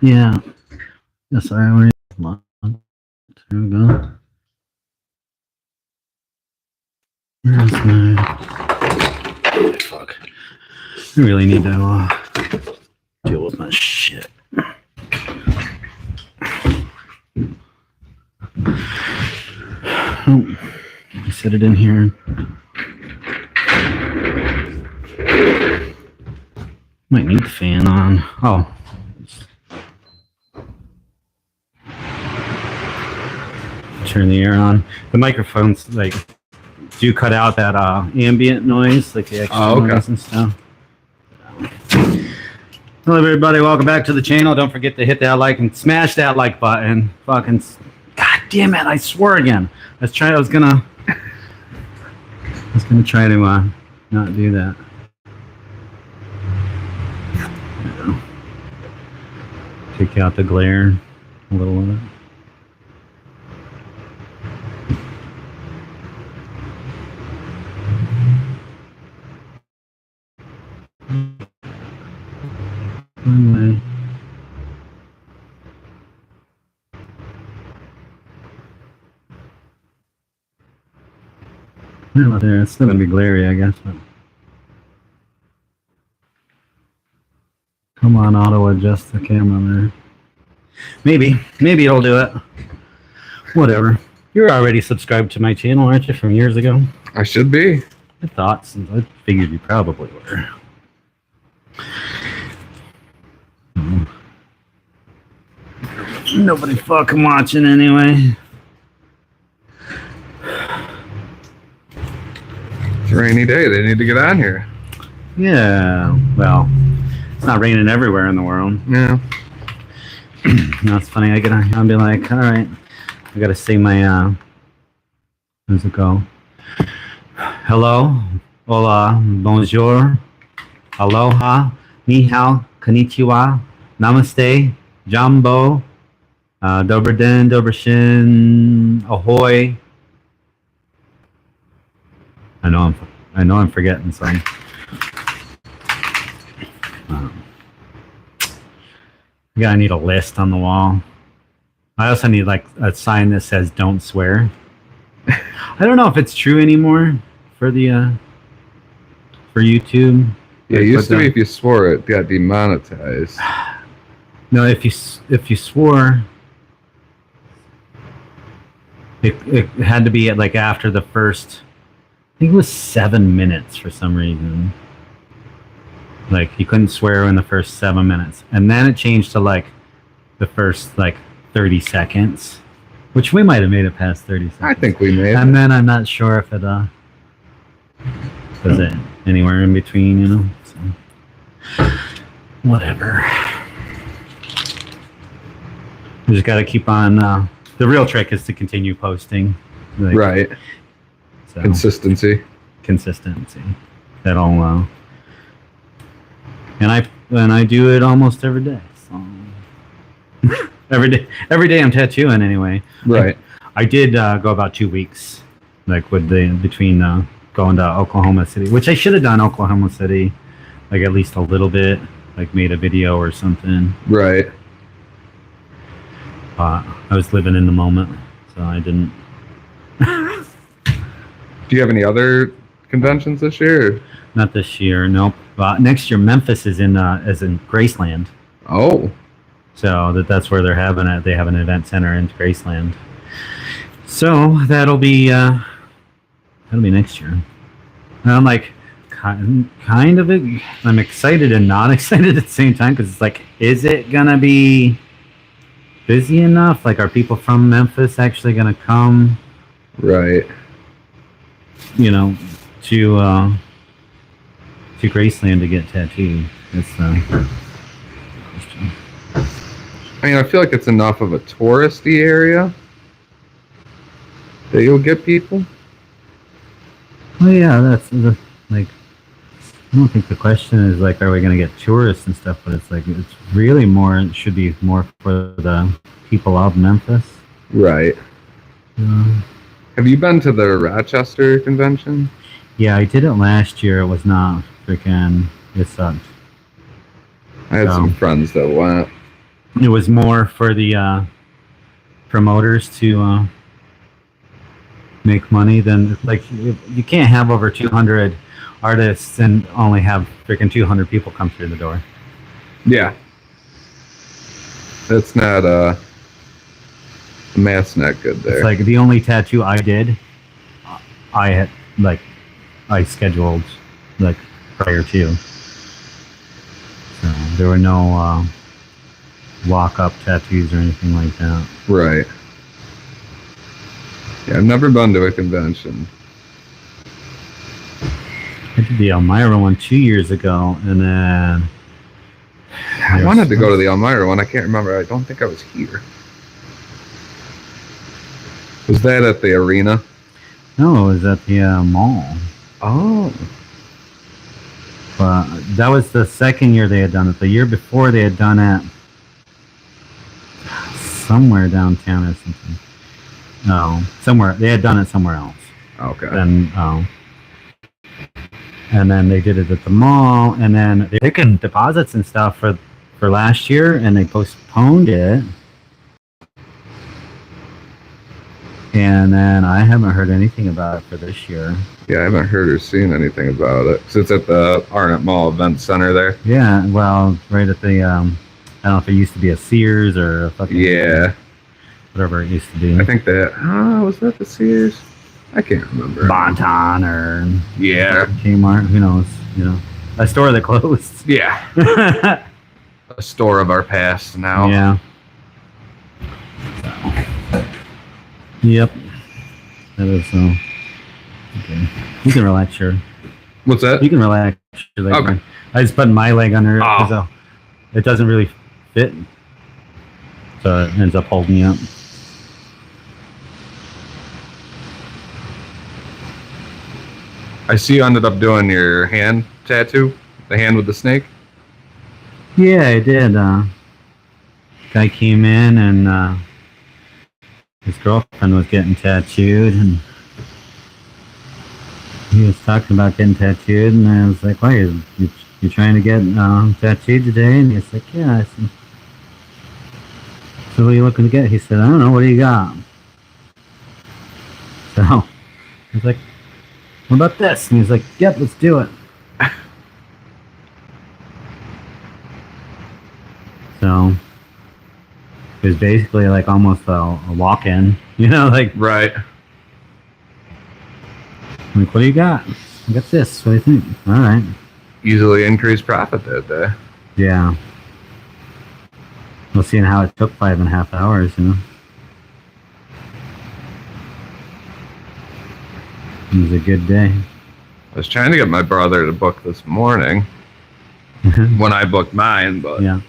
Yeah. Yes, I already. Here we go. Where's my... Fuck. I really need to deal with my shit. Oh, I set it in here. Might need the fan on. Oh. Turn the air on. The microphones like do cut out that ambient noise, like the extra noise and stuff. Hello everybody, welcome back to the channel. Don't forget to hit that like and smash that like button. Fucking god damn it, I swore again. I was gonna try to not do that. Take out the glare a little of it. Anyway. There, it's still gonna be glary, I guess. But come on, auto adjust the camera there. Maybe it'll do it. Whatever. You're already subscribed to my channel, aren't you, from years ago? I should be. I thought, since I figured you probably were. Nobody fucking watching anyway. It's a rainy day. They need to get on here. Yeah. Well, it's not raining everywhere in the world. Yeah. No, it's funny. I'll be like, all right, I gotta say my how's it go? Hello, hola, bonjour, aloha, ni hao, konnichiwa, namaste, jambo, dober den, dober shin, ahoy. I know I'm forgetting some. I need a list on the wall. I also need like a sign that says "Don't swear." I don't know if it's true anymore for the for YouTube. Yeah, it used to be if you swore it got demonetized. No, if you swore, it had to be at like after the first. I think it was 7 minutes for some reason. Like you couldn't swear in the first 7 minutes, and then it changed to like the first like 30 seconds, which we might have made it past 30 seconds. I think we made it. And then I'm not sure if it was it anywhere in between, you know. So, whatever. We just got to keep on. The real trick is to continue posting. Like, right. So, Consistency. That'll. And I do it almost every day. So. every day I'm tattooing anyway. Right. I did go about 2 weeks, like between going to Oklahoma City, which I should have done Oklahoma City, like at least a little bit, like made a video or something. Right. I was living in the moment, so I didn't. Do you have any other conventions this year? Not this year, nope. Next year, Memphis is in Graceland. Oh. So that's where they're having it. They have an event center in Graceland. So that'll be next year. And I'm like, kind of. I'm excited and not excited at the same time because it's like, is it gonna be busy enough? Like, are people from Memphis actually gonna come? Right. You know, to Graceland to get tattooed. That's question. I mean, I feel like it's enough of a touristy area that you'll get people. Well, yeah, that's like. I don't think the question is like, are we going to get tourists and stuff? But it's like, it's really more. It should be more for the people of Memphis. Right. Have you been to the Rochester convention? Yeah, I did it last year. It was not freaking. It sucked. I had some friends that went. it was more for the promoters to make money than like you can't have over 200 artists and only have freaking 200 people come through the door. Yeah. That's not math's not good there. It's like the only tattoo I did, I had like I scheduled like prior to. So there were no walk-up tattoos or anything like that. Right. Yeah, I've never been to a convention. I did the Elmira one 2 years ago, and then I wanted to go to the Elmira one. I can't remember. I don't think I was here. Was that at the arena? No, it was at the mall. Oh. But that was the second year they had done it. The year before they had done it somewhere downtown or something. No, somewhere they had done it somewhere else. Okay. And then they did it at the mall, and then they taken deposits and stuff for last year, and they postponed it. And then I haven't heard anything about it for this year. Yeah, I haven't heard or seen anything about it. So it's at the Arnott Mall Event Center there. Yeah, well, right at the I don't know if it used to be a Sears or a fucking whatever it used to be. I think that was that the Sears? I can't remember. Bonton or Kmart, who knows? You know, a store that closed. Yeah. A store of our past now. Yeah. Yep. That is okay. You can relax your. What's that? You can relax your leg. Okay. I just put my leg under it because it doesn't really fit, so it ends up holding me up. I see you ended up doing your hand tattoo, the hand with the snake. Yeah, I did. Guy came in and his girlfriend was getting tattooed, and he was talking about getting tattooed, and I was like, "Why you trying to get tattooed today?" And he's like, "Yeah." I said, "So what are you looking to get?" He said, "I don't know. What do you got?" So I was like, "What about this?" And he's like, "Yep, let's do it." So it was basically like almost a walk-in, you know, like Right. I'm like, "What do you got?" "I got this. What do you think?" "All right." Easily increased profit that day. Yeah. We'll see how it took 5.5 hours, you know. It was a good day. I was trying to get my brother to book this morning when I booked mine, but Yeah.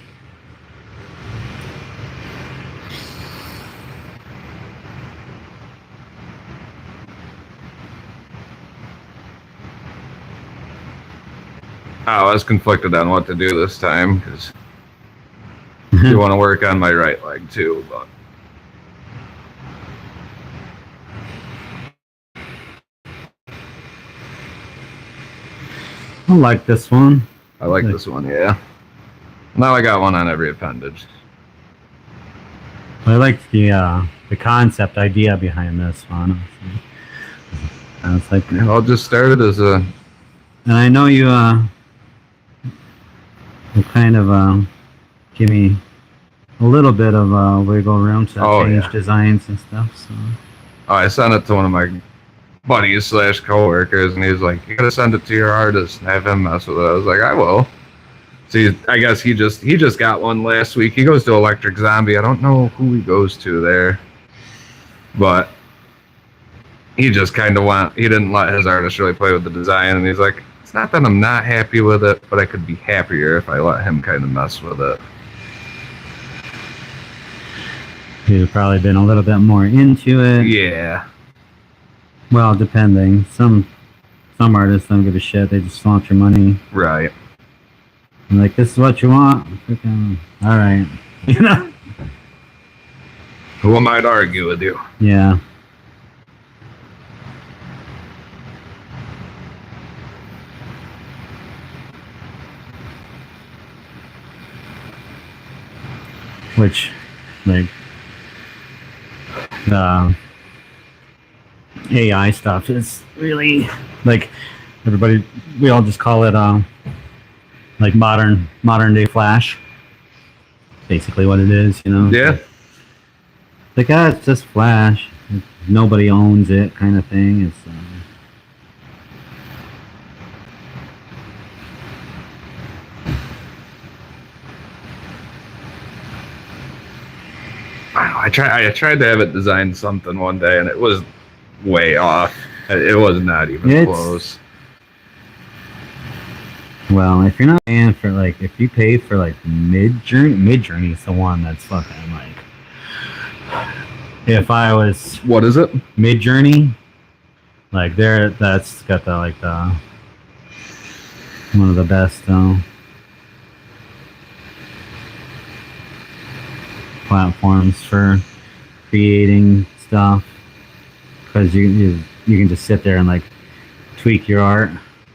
I was conflicted on what to do this time because I want to work on my right leg too. But I like this one. I like this one, yeah. Now I got one on every appendage. I like the concept idea behind this one. I was like, I'll just start it as a. and I know you kind of give me a little bit of wiggle room to change designs and stuff. So I sent it to one of my buddies / coworkers, and he's like, "You gotta send it to your artist and have him mess with it." I was like, "I will." See, I guess he just got one last week. He goes to Electric Zombie. I don't know who he goes to there, but he just kind of he didn't let his artist really play with the design, and he's like, "It's not that I'm not happy with it, but I could be happier if I let him kind of mess with it." you've probably been a little bit more into it. Yeah. Well, depending. Some artists don't give a shit. They just want your money. Right. I'm like, this is what you want. Freaking, all right. You know? Who am I to argue with you? Yeah. which, like, the AI stuff is really like we all just call it like modern day Flash. Basically, what it is, you know. Yeah. Like, it's just Flash. Nobody owns it, kind of thing. It's Wow, I tried to have it designed something one day, and it was way off. It was not even close. Well, if you're not paying for, like, if you pay for, like, Midjourney's the one that's fucking, like, if I was What is it? Midjourney, like, that's got the, like, the one of the best platforms for creating stuff, because you can just sit there and, like, tweak your art,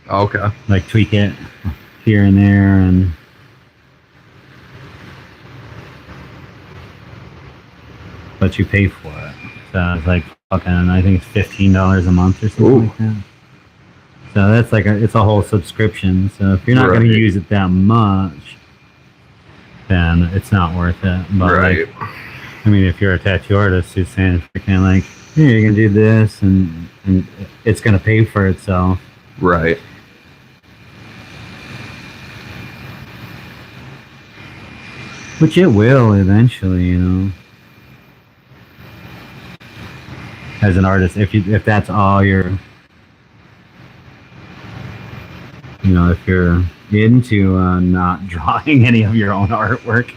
Okay. like, tweak it here and there, and but you pay for it. So it's like fucking, I think it's $15 a month or something. Ooh. Like that. So that's like it's a whole subscription. So if you're not going Right. to use it that much, then it's not worth it. But Right. like, I mean, if you're a tattoo artist who's saying freaking like, here, you can do this, and it's going to pay for itself. Right. Which it will eventually, you know. As an artist, if that's all you're, you know, if you're into not drawing any of your own artwork,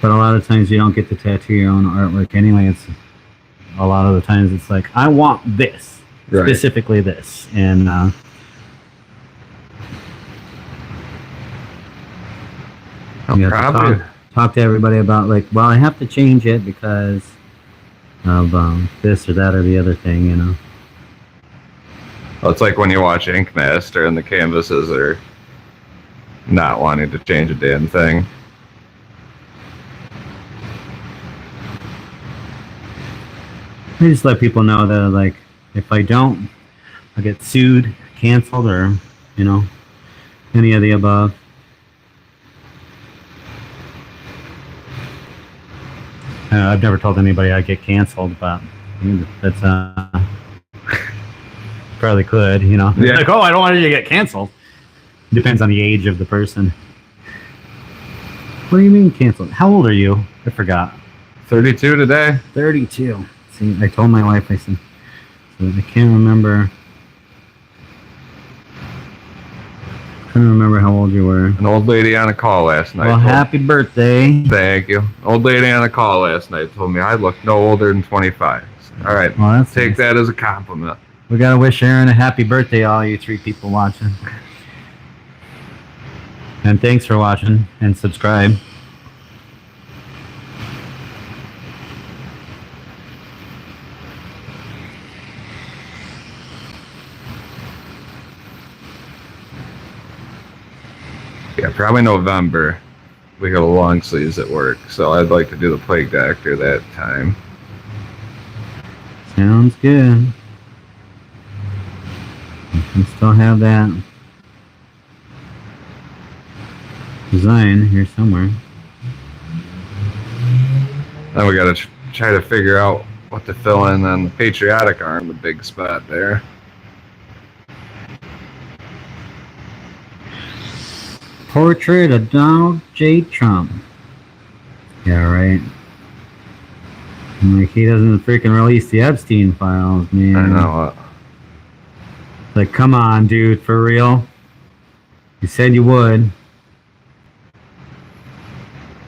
but a lot of times you don't get to tattoo your own artwork anyway. It's a lot of the times it's like, I want this, Right. specifically this, and you have to Probably. talk to everybody about, like, well, I have to change it because of this or that or the other thing, you know. Well, it's like when you watch Ink Master and the canvases are not wanting to change a damn thing. I just let people know that, like, if I don't, I'll get sued, canceled, or, you know, any of the above. I've never told anybody I get canceled, but that's probably could, you know. Yeah. Like, oh, I don't want you to get canceled. Depends on the age of the person. What do you mean canceled? How old are you? I forgot. 32 today? 32. See, I told my wife, I said, so I can't remember. Couldn't remember how old you were. An old lady on a call last night. Well, happy birthday. Thank you. Old lady on a call last night told me I look no older than 25. All right. Well, that's Take nice. that as a compliment. We gotta wish Aaron a happy birthday, all you 3 people watching. And thanks for watching, and subscribe. Yeah, probably November. We got a long sleeves at work, so I'd like to do the Plague Doctor that time. Sounds good. You can still have that design here somewhere. Then we got to try to figure out what to fill in on the patriotic arm, the big spot there. Portrait of Donald J. Trump. Yeah, right. Like, he doesn't freaking release the Epstein files, man. I know. Like, come on, dude, for real. You said you would.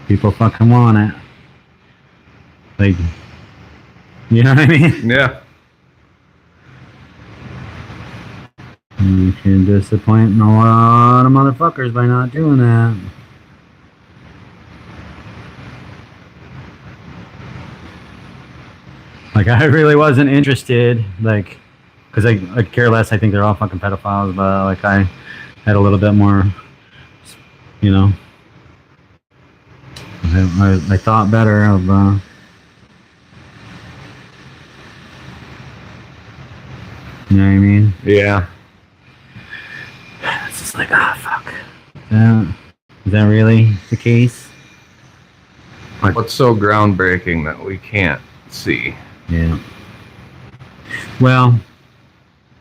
People fucking want it. Like, you know what I mean? Yeah. You can disappoint a lot of motherfuckers by not doing that. Like, I really wasn't interested, like, because I care less. I think they're all fucking pedophiles, but, like, I had a little bit more, you know, I thought better of. You know what I mean? Yeah. It's just like, fuck. Is that really the case? Like, what's so groundbreaking that we can't see? Yeah. Well,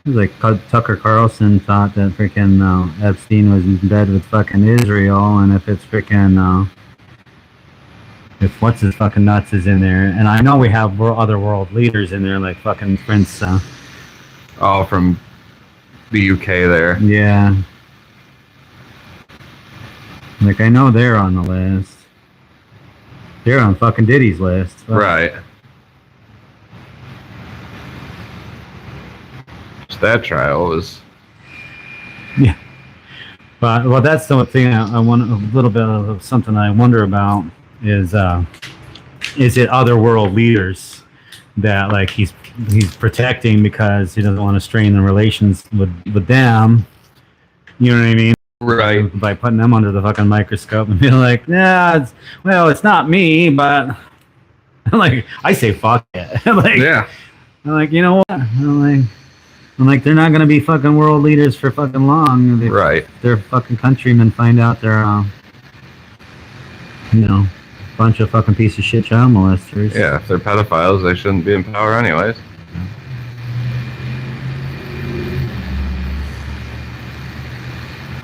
it was like Tucker Carlson thought that freaking Epstein was in bed with fucking Israel, and if it's freaking if what's his fucking nuts is in there, and I know we have other world leaders in there, like fucking Prince. Oh, from the UK there. Yeah. Like, I know they're on the list. They're on fucking Diddy's list. Fuck. Right. Just that trial was. Yeah. But, well, that's the thing I want a little bit of something I wonder about is it other world leaders that, like, he's protecting because he doesn't want to strain the relations with them. You know what I mean? Right. By putting them under the fucking microscope and being like, yeah, it's not me, but like, I say fuck it. Like, Yeah. I'm like, you know what? I'm like, they're not gonna be fucking world leaders for fucking long. Right. Their fucking countrymen find out they're, bunch of fucking piece of shit child molesters. Yeah, if they're pedophiles, they shouldn't be in power anyways.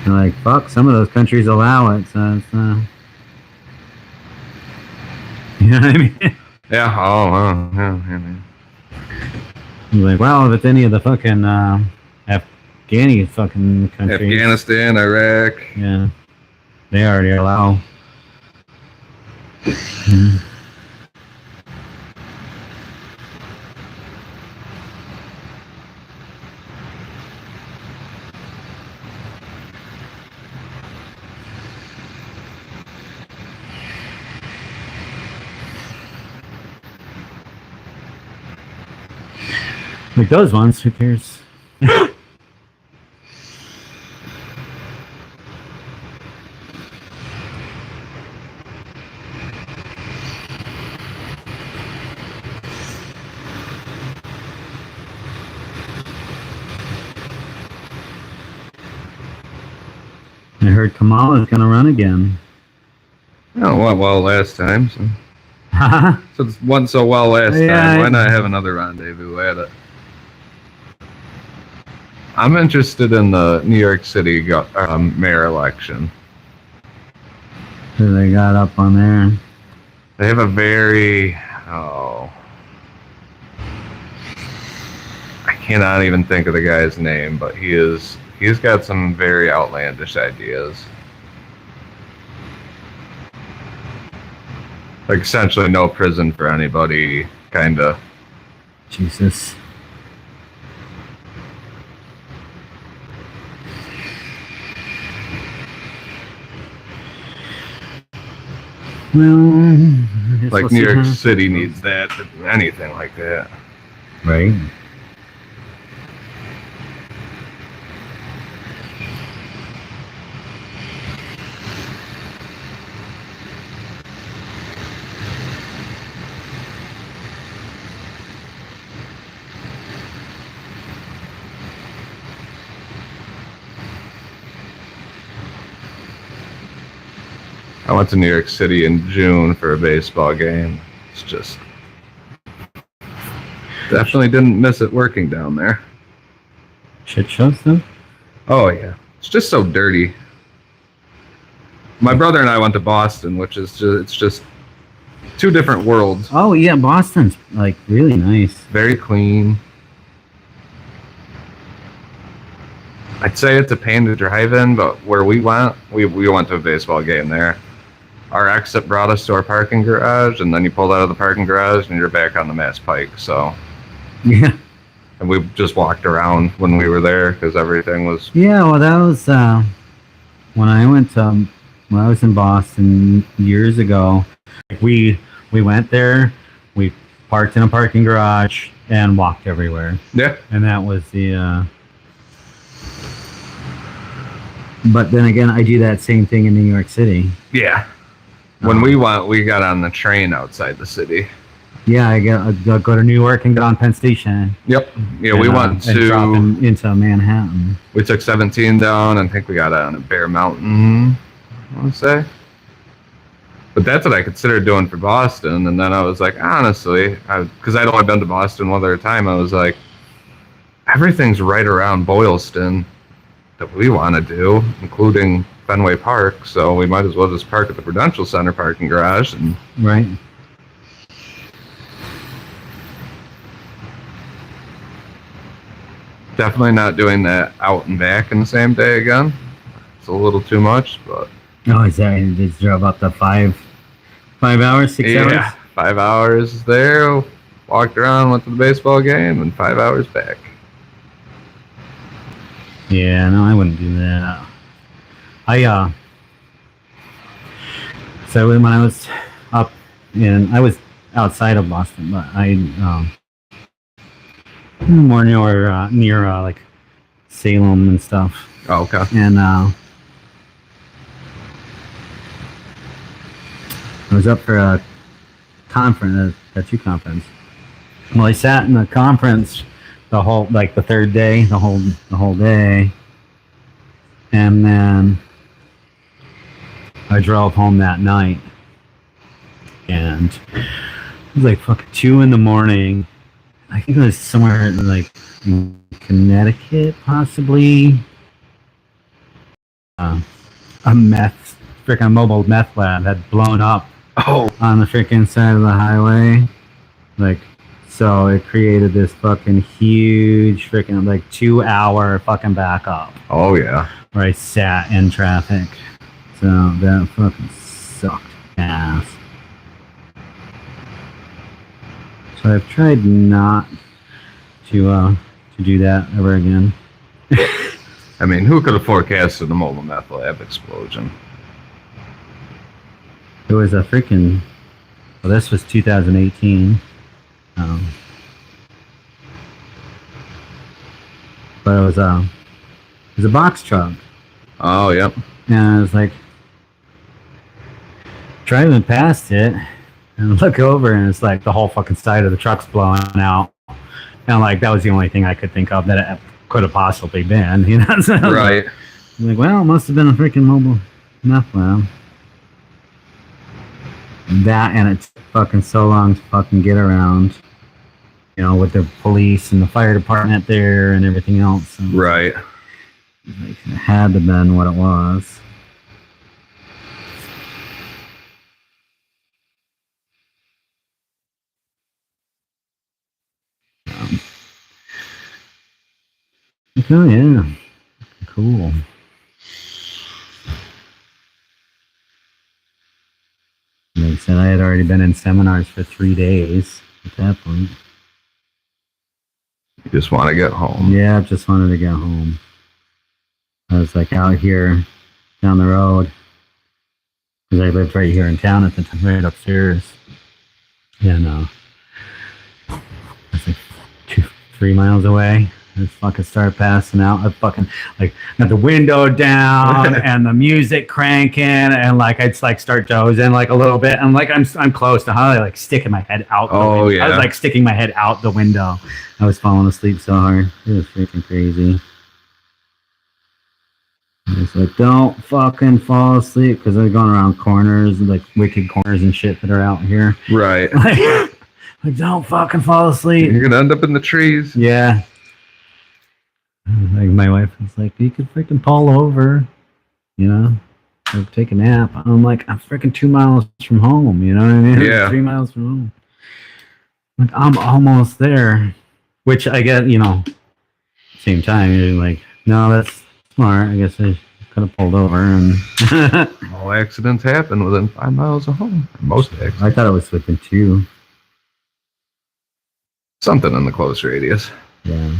They're like, fuck, some of those countries allow it, so it's, you know what I mean? Yeah, oh, well, yeah. You're like, well, if it's any of the fucking Afghani fucking countries. Afghanistan, Iraq. Yeah. They already allow. Like those ones, who cares? I heard Kamala's gonna run again. Oh, it went well last time. So, so it went so well last Yeah, time. Why not have another rendezvous at it? I'm interested in the New York City mayor election. Who they got up on there? They have a very I cannot even think of the guy's name, but he's got some very outlandish ideas. Like essentially no prison for anybody, kinda. Jesus. Well, I guess Like we'll New see York how- City needs that, anything like that. Right. I went to New York City in June for a baseball game. It's just definitely didn't miss it working down there. Shit shows though. Oh yeah, it's just so dirty. My brother and I went to Boston, which is it's just two different worlds. Oh yeah, Boston's like really nice. Very clean. I'd say it's a pain to drive in, but where we went to a baseball game there. Our exit brought us to our parking garage, and then you pulled out of the parking garage, and you're back on the Mass Pike. So, Yeah. and we just walked around when we were there because everything was. Yeah, well, that was when I was in Boston years ago. We went there, we parked in a parking garage, and walked everywhere. Yeah. And that was the. But then again, I do that same thing in New York City. Yeah. When we went, we got on the train outside the city. Yeah, I go to New York and get on Penn Station. Yep. Yeah, we went and drop into Manhattan. We took 17 down, and I think we got on a Bear Mountain, I want to say. But that's what I considered doing for Boston. And then I was like, honestly, because I'd only been to Boston one other time, I was like, everything's right around Boylston that we want to do, including Fenway Park. So we might as well just park at the Prudential Center parking garage. And right. Definitely not doing that out and back in the same day again. It's a little too much, but. Oh, is that you just drove up to 5 hours, 6 hours? Yeah, 5 hours there, walked around, went to the baseball game, and 5 hours back. Yeah, no, I wouldn't do that. So when I was up I was outside of Boston, but more near like Salem and stuff. Oh, okay. And I was up for a conference, a tattoo conference. Well, I sat in the conference the third day, the whole day, and then I drove home that night, and it was like fucking 2 in the morning. I think it was somewhere like in Connecticut, possibly. A mobile meth lab had blown up on the freaking side of the highway. So it created this fucking huge freaking 2 hour fucking backup. Oh yeah. Where I sat in traffic. So that fucking sucked ass. So I've tried not to do that ever again. I mean, who could have forecasted the mobile meth lab explosion? It was a freaking. Well, this was 2018. But it was a box truck. Oh, yep. And I was like driving past it and look over, and it's like the whole fucking side of the truck's blowing out. And that was the only thing I could think of that it could have possibly been, you know? So right. Well, it must have been a freaking mobile meth lab. That, and it's fucking so long to fucking get around, with the police and the fire department there and everything else. So right. It had to have been what it was. Oh yeah, cool. Like I said, I had already been in seminars for 3 days at that point. You just want to get home. Yeah, I just wanted to get home. I was out here down the road because I lived right here in town at the time, right upstairs. And I was 3 miles away. I fucking start passing out. I fucking got the window down and the music cranking, and I'd start dozing a little bit, and I'm close to how sticking my head out. Oh yeah. I was sticking my head out the window. I was falling asleep so hard. It was freaking crazy. I was don't fucking fall asleep, because they're going around corners, wicked corners and shit that are out here. Right. Don't fucking fall asleep. You're gonna end up in the trees. Yeah. My wife was you could freaking pull over, or take a nap. I'm I'm freaking 2 miles from home, you know what I mean? Yeah. 3 miles from home. I'm almost there. Which I get, same time, you're no, that's smart. I guess I could have pulled over and all accidents happen within 5 miles of home. Most accidents. I thought it was within 2. Something in the close radius. Yeah.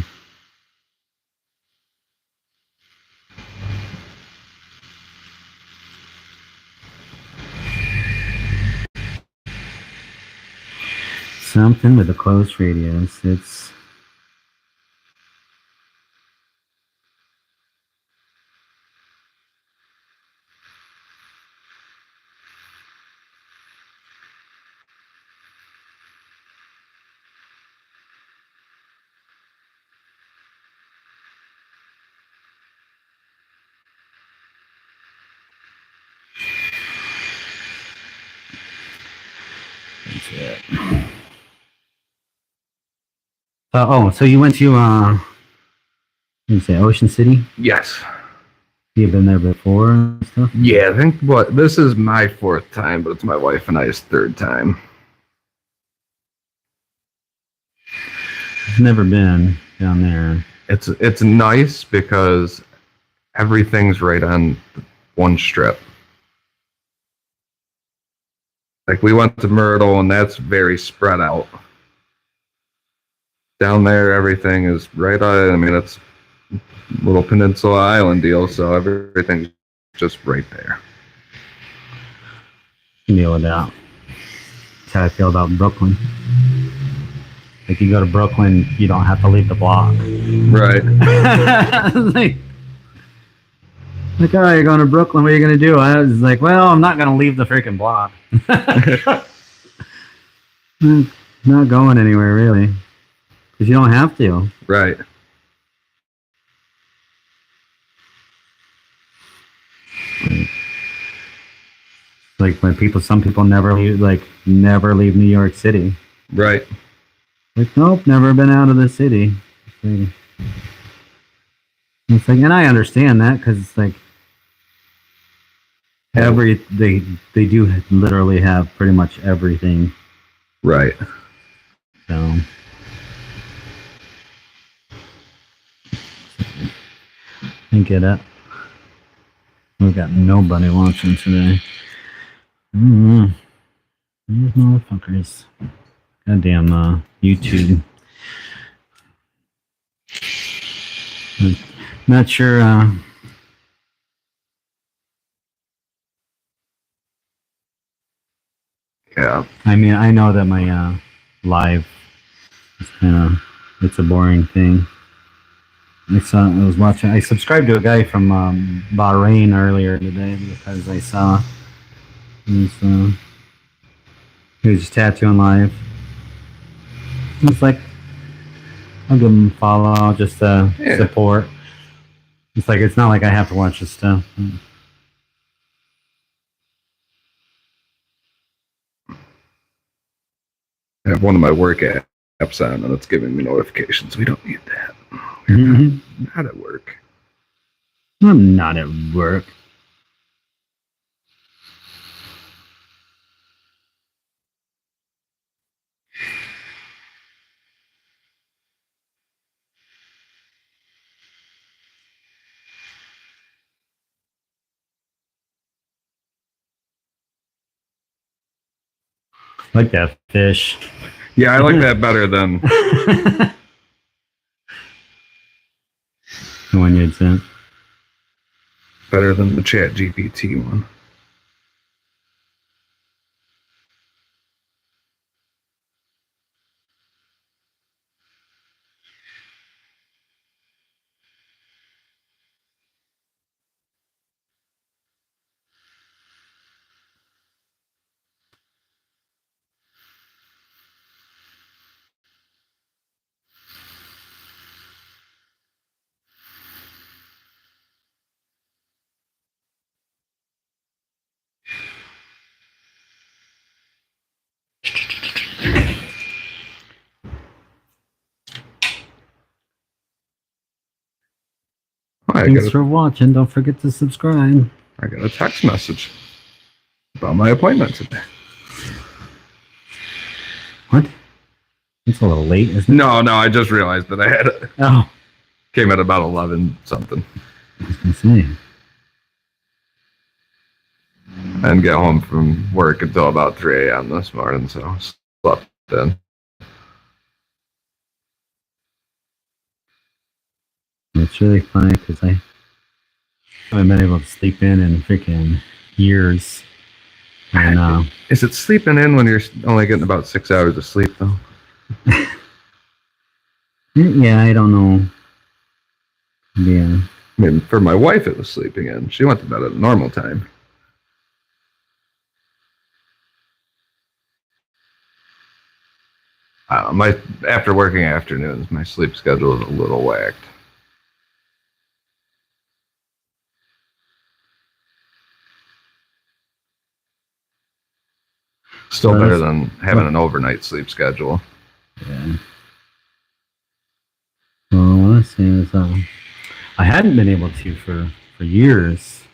Something with a close radius. It's That's it. So you went to you say Ocean City? Yes. You've been there before and stuff? Yeah, I think this is my fourth time, but it's my wife and I's third time. I've never been down there. It's nice because everything's right on one strip. Like we went to Myrtle, and that's very spread out. Down there, everything is right on. I mean, it's a little peninsula island deal, so everything's just right there. Deal with that. That's how I feel about Brooklyn. Like you go to Brooklyn, you don't have to leave the block. Right. like, oh, you're going to Brooklyn. What are you going to do? I was like, well, I'm not going to leave the freaking block. Not going anywhere, really. Because you don't have to. Right. Like when some people never leave New York City. Right. Like, nope, never been out of the city. It's like, and I understand that because it's like they do literally have pretty much everything. Right. So I get it. We've got nobody watching today. These motherfuckers. Goddamn YouTube. Not sure. Yeah. I mean, I know that my live is it's a boring thing. I subscribed to a guy from Bahrain earlier today because I saw he was just tattooing live. It's like, I'll give him a follow, just support. It's like, it's not like I have to watch his stuff. I have one of my work apps on, and it's giving me notifications. We don't need that. Not at work. I'm not at work. Like that fish. Yeah, I like that better than the one you had sent. better than the Chat GPT one. Thanks for watching. Don't forget to subscribe. I got a text message about my appointment today. What? It's a little late, isn't it? No, I just realized that I had it. Oh. Came at about 11 something. I was going to say. I didn't get home from work until about 3 a.m. this morning, so I slept in. It's really funny because I haven't been able to sleep in freaking years. And is it sleeping in when you're only getting about 6 hours of sleep, though? Yeah, I don't know. Yeah. I mean, for my wife, it was sleeping in. She went to bed at a normal time. After working afternoons, my sleep schedule is a little whacked. Still Well, better that's- than having an overnight sleep schedule. Yeah. Well, let's see. I hadn't been able to for years.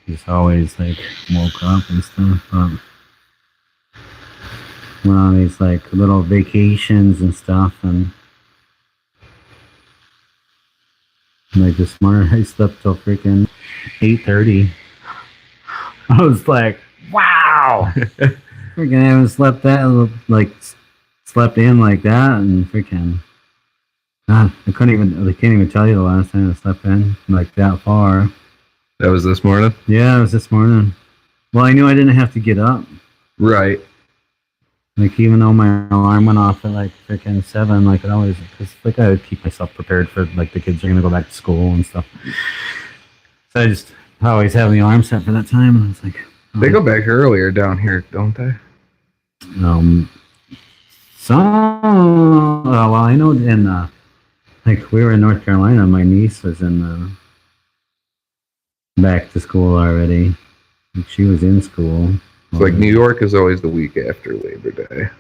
Just always like woke up and stuff. Went on these like little vacations and stuff, and like this morning I slept till freaking 8:30. I was like, wow. Freaking haven't slept that slept in like that, and freaking God, I can't even tell you the last time I slept in like that far. That was this morning? Yeah, it was this morning. Well, I knew I didn't have to get up. Right. Like even though my alarm went off at like freaking 7, like it always, because like I would keep myself prepared for like the kids are gonna go back to school and stuff. So I always have the alarm set for that time, and I was like, oh. They go back earlier down here, don't they? Well, I know in like we were in North Carolina, my niece was in back to school already. Like, she was in school. It's like New York is always the week after Labor Day.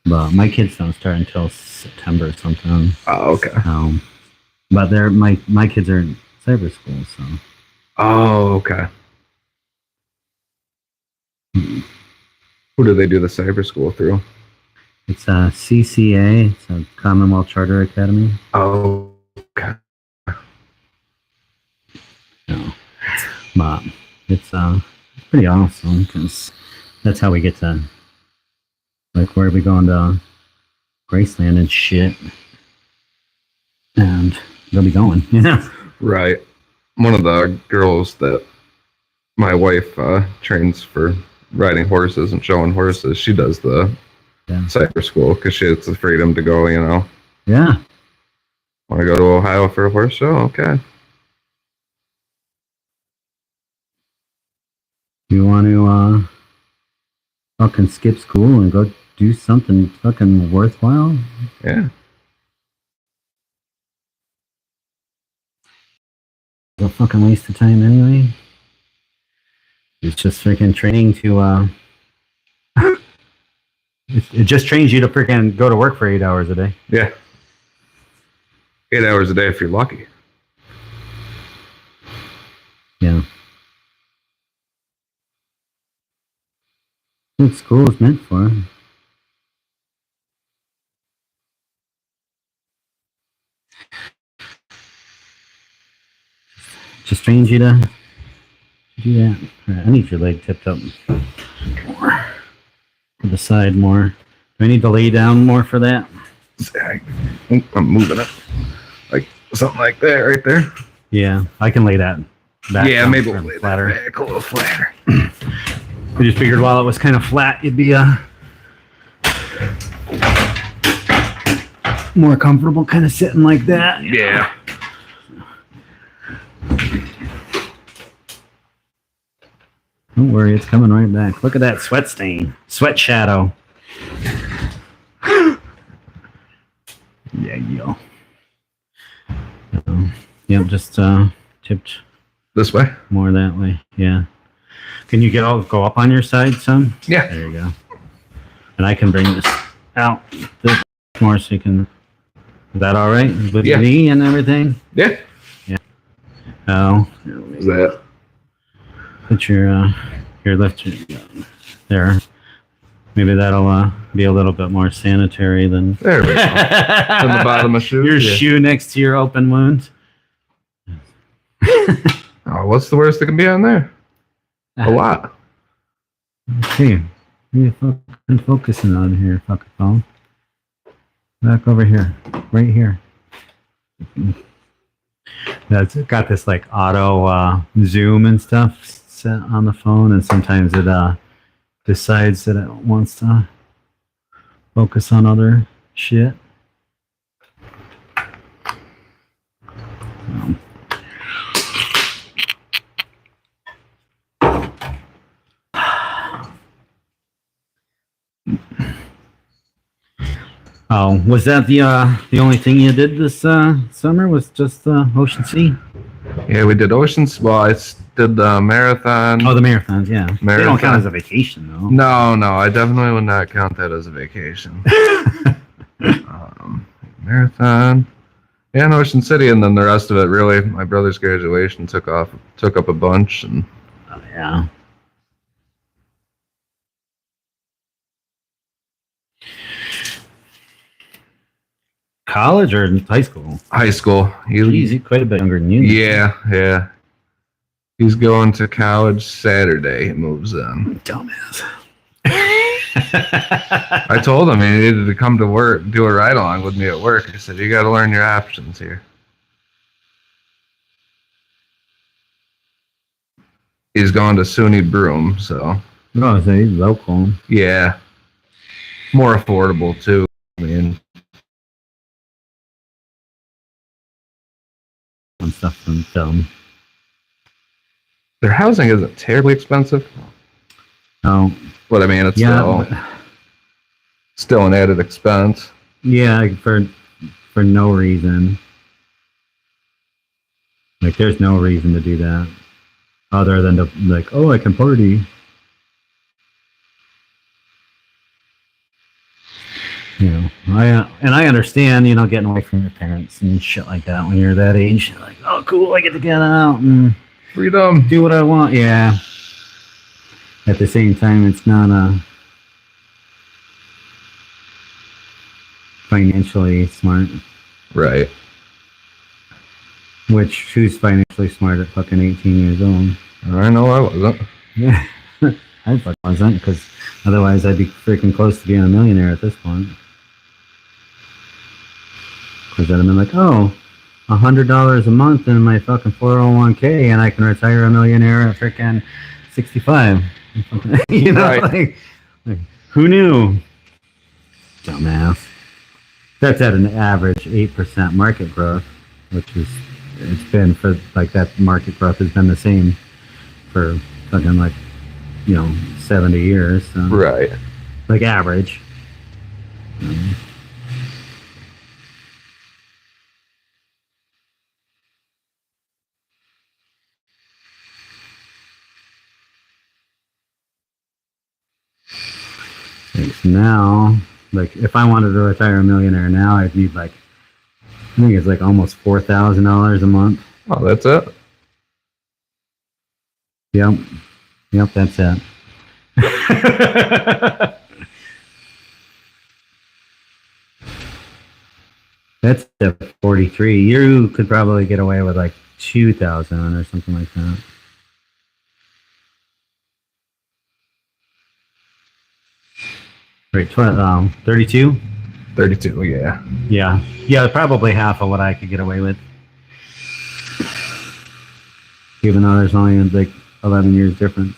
But my kids don't start until September or something. Oh, okay. But they're my kids are in cyber school, so. Oh, okay. Who do they do the cyber school through? It's a CCA. It's a Commonwealth Charter Academy. Oh, okay. No. But it's pretty awesome because that's how we get to like where we going to Graceland and shit. And they'll be going, you know. Right. One of the girls that my wife trains for riding horses and showing horses, she does the cyber school because she has the freedom to go, you know. Yeah. Want to go to Ohio for a horse show? Okay. You want to fucking skip school and go do something fucking worthwhile? Yeah. It's a fucking waste of time anyway. It's just freaking training to it just trains you to freaking go to work for 8 hours a day. Yeah. 8 hours a day if you're lucky. Yeah. What school is meant for. Just trains you to do that. Right, I need your leg tipped up more. To the side more. Do I need to lay down more for that? I'm moving it. Like something like that right there. Yeah, I can lay that back. Yeah, down maybe for we'll lay that flatter. back a little flatter. I just figured while it was kind of flat, it'd be more comfortable kind of sitting like that. Yeah. Don't worry, it's coming right back. Look at that sweat stain. Sweat shadow. Yeah. Yep, just tipped This way? more that way. Yeah. Can you go up on your side some? Yeah. There you go. And I can bring this out this more so you can. Is that all right with Yeah. your knee and everything? Yeah. Oh, Is that? put your lift there. Maybe that'll be a little bit more sanitary than There we go. From the bottom of shoes. your Yeah. shoe next to your open wound. Oh, what's the worst that can be on there? A lot. Okay, you're fucking focusing on here, fucking phone. Back over here, right here. That's got this like auto zoom and stuff set on the phone, and sometimes it decides that it wants to focus on other shit. Oh, was that the only thing you did this summer? Was just Ocean Sea? Yeah, we did Oceans. Well, it's did the marathon. Oh, the marathons, yeah. They don't Marathon. count as a vacation, though. No, I definitely would not count that as a vacation. Marathon. Yeah, in Ocean City, and then the rest of it, really, my brother's graduation took up a bunch, and Oh, yeah. College or high school? high school. Jeez, he's quite a bit younger than you. Yeah. He's going to college Saturday. He moves in. Dumbass. I told him he needed to come to work, do a ride along with me at work. I said, you got to learn your options here. He's going to SUNY Broome, so No, so he's local. yeah, more affordable too. I mean, And stuff from film. their housing isn't terribly expensive, Oh, but I mean, it's yeah. still an added expense. Yeah, for no reason. Like, there's no reason to do that. Other than to, like, oh, I can party. You know, I understand, you know, getting away from your parents and shit like that when you're that age. Like, oh, cool, I get to get out and Freedom. do what I want. Yeah. At the same time, it's not financially smart. Right. Which, who's financially smart at fucking 18 years old? I know I wasn't. Yeah. I fucking wasn't, because otherwise I'd be freaking close to being a millionaire at this point. Because I'd have been like, oh, $100 a month in my fucking 401k, and I can retire a millionaire at freaking 65. You know, Right. like, who knew? Dumbass. That's at an average 8% market growth, which is, it's been for, like, that market growth has been the same for fucking, like, you know, 70 years. So, Right. like, average. Like, now, like, if I wanted to retire a millionaire now, I'd need, like, I think it's like almost $4,000 a month. Oh, that's it. Yep, that's it. That's at 43. You could probably get away with like 2,000 or something like that. Right, 32? 32. Yeah. Yeah, probably half of what I could get away with. Even though there's only like 11 years difference.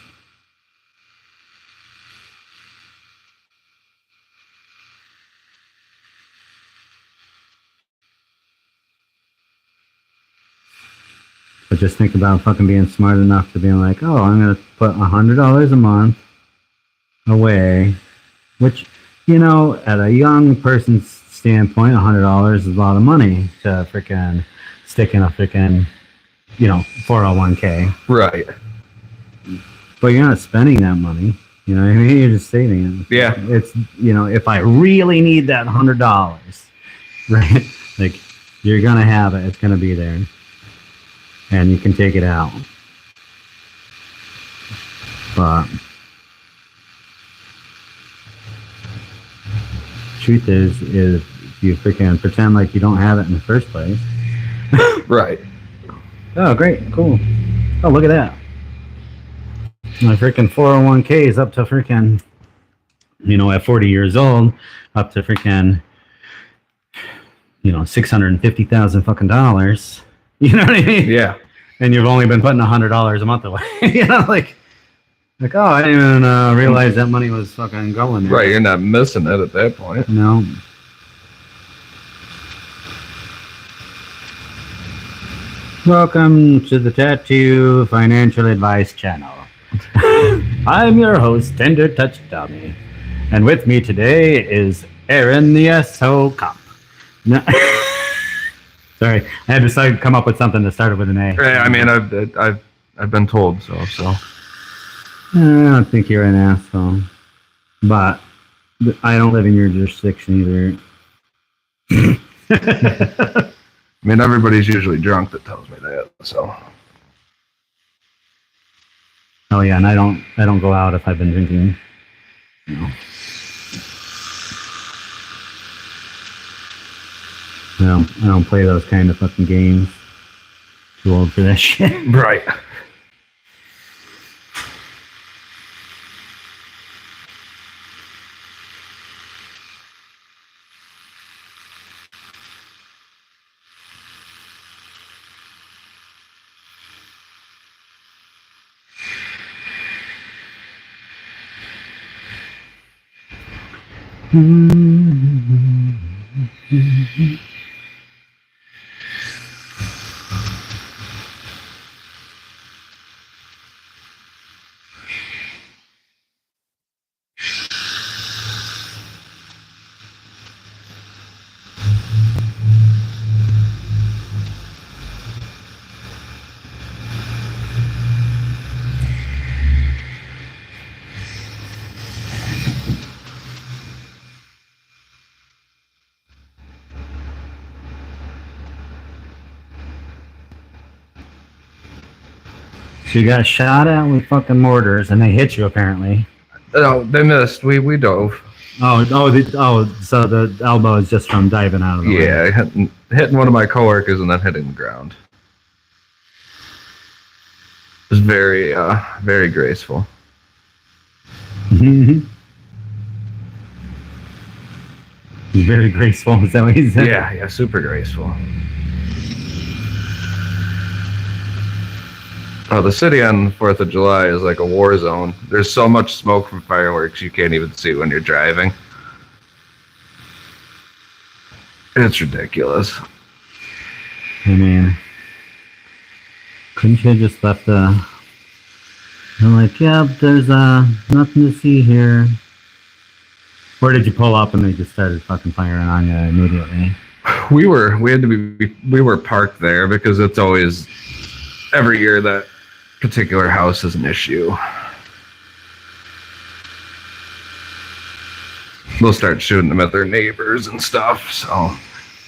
But just think about fucking being smart enough to be like, oh, I'm going to put $100 a month away, which, you know, at a young person's standpoint, $100 is a lot of money to freaking stick in a freaking, you know, 401k. Right. But you're not spending that money. You know what I mean? You're just saving it. Yeah. It's, you know, if I really need that $100, right? Like, you're going to have it. It's going to be there. And you can take it out. But truth is you freaking pretend like you don't have it in the first place. Right. Oh, great. Cool. Oh, look at that. My freaking 401k is up to freaking, you know, at 40 years old, up to freaking, you know, 650,000 fucking dollars. You know what I mean? Yeah. And you've only been putting $100 a month away. You know, like, oh, I didn't even realize that money was fucking going there. Right. You're not missing it at that point. No. Welcome to the Tattoo Financial Advice Channel. I'm your host, Tender Touch Dummy. And with me today is Aaron the SO Cop. No. Sorry, I had to come up with something that started with an A. Right. I mean, I've I've been told so. So I don't think you're an asshole, but I don't live in your jurisdiction either. I mean, everybody's usually drunk that tells me that. So Oh yeah, and I don't go out if I've been drinking. No. I don't play those kind of fucking games. Too old for that shit. right. So you got shot at with fucking mortars, and they hit you apparently. No, they missed. We dove. So the elbow is just from diving out of the way. Yeah, hitting one of my coworkers and then hitting the ground. It was very, very graceful. Very graceful. Is that what he said? Yeah, super graceful. Oh, the city on the 4th of July is like a war zone. There's so much smoke from fireworks you can't even see when you're driving. It's ridiculous. I mean, couldn't you have just left I'm like, yep, there's nothing to see here. Or did you pull up and they just started fucking firing on you immediately? We were parked there because it's always every year that particular house is an issue. They'll start shooting them at their neighbors and stuff. So,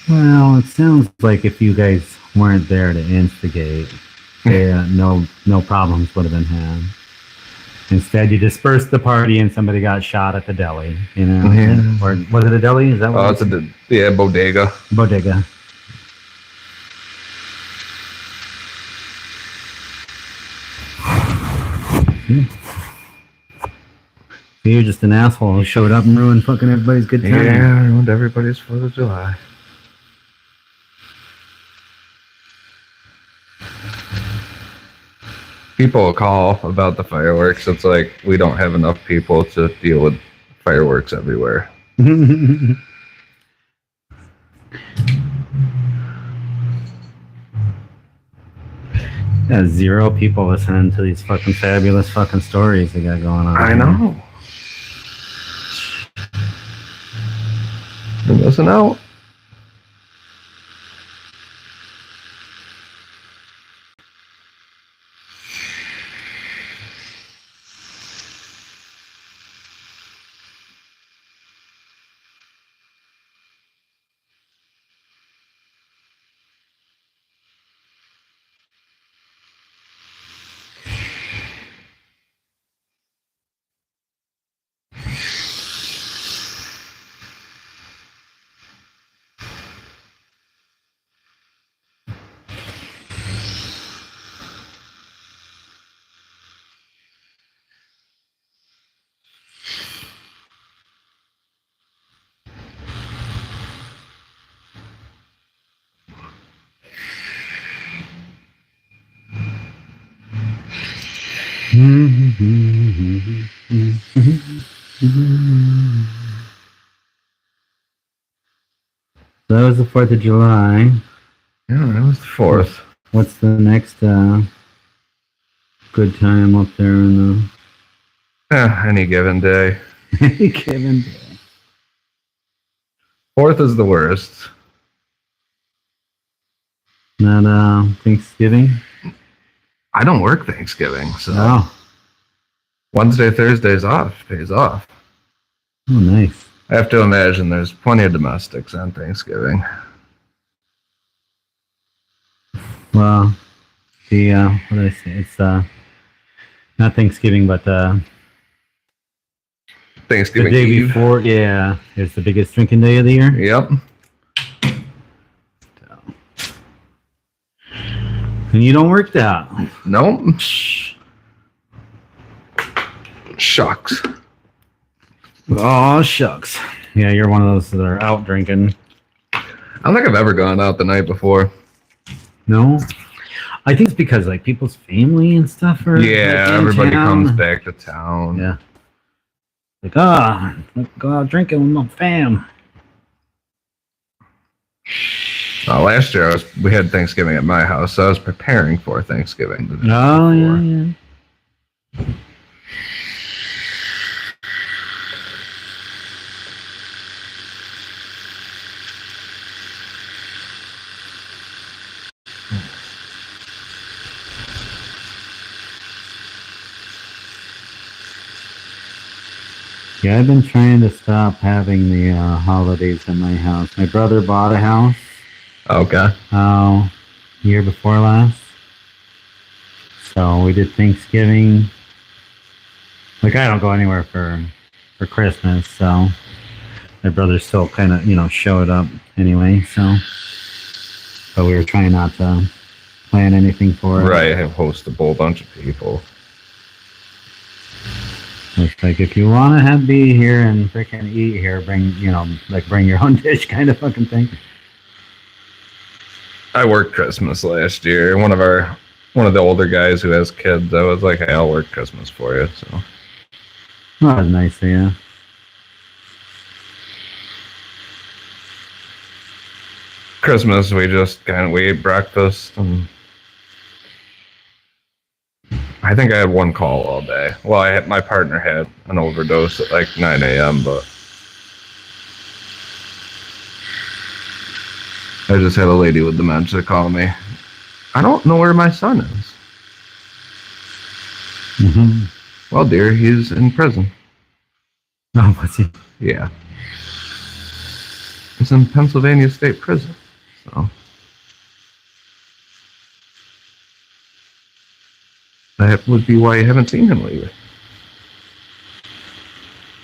well, it sounds like if you guys weren't there to instigate, no problems would have been had. Instead, you dispersed the party and somebody got shot at the deli. You know, or was it a deli? Is that what? Oh, it's a bodega. Bodega. You're just an asshole who showed up and ruined fucking everybody's good time. Yeah, ruined everybody's 4th of July. People call about the fireworks. It's like we don't have enough people to deal with fireworks everywhere. Yeah, 0 people listening to these fucking fabulous fucking stories they got going on. I know. They're missing out. So that was the 4th of July. Yeah, that was the 4th. What's the next good time up there in Any given day. the given day? 4th is the worst. Not Thanksgiving? I don't work Thanksgiving, so Oh, Wednesday, Thursday's off. Pays off. oh, nice. I have to imagine there's plenty of domestics on Thanksgiving. Well, the what did I say? It's not Thanksgiving, but the Thanksgiving day Eve. before. Yeah, it's the biggest drinking day of the year. Yep. And you don't work that. Nope. Shucks. Oh shucks. Yeah, you're one of those that are out drinking. I don't think I've ever gone out the night before. No, I think it's because like people's family and stuff are Yeah, like, in everybody town. comes back to town. Yeah. Like, let's go out drinking with my fam. Last year we had Thanksgiving at my house, so I was preparing for Thanksgiving. the day Oh before. yeah. Yeah, I've been trying to stop having the holidays in my house. My brother bought a house Okay. year before last. So we did Thanksgiving. Like I don't go anywhere for Christmas, so my brother still kind of showed up anyway. So, but we were trying not to plan anything for it. Right, have host a whole bunch of people. It's like if you want to be here and freaking eat here, bring your own dish kind of fucking thing. I worked Christmas last year. One of the older guys who has kids, I was like, hey, I'll work Christmas for you. So Oh, that was nice of you. Christmas, we ate breakfast, and I think I had one call all day. Well, my partner had an overdose at like 9 a.m., but I just had a lady with dementia call me. I don't know where my son is. Mm-hmm. Well, dear, he's in prison. Oh, what's he? Yeah. He's in Pennsylvania State Prison. So that would be why you haven't seen him lately.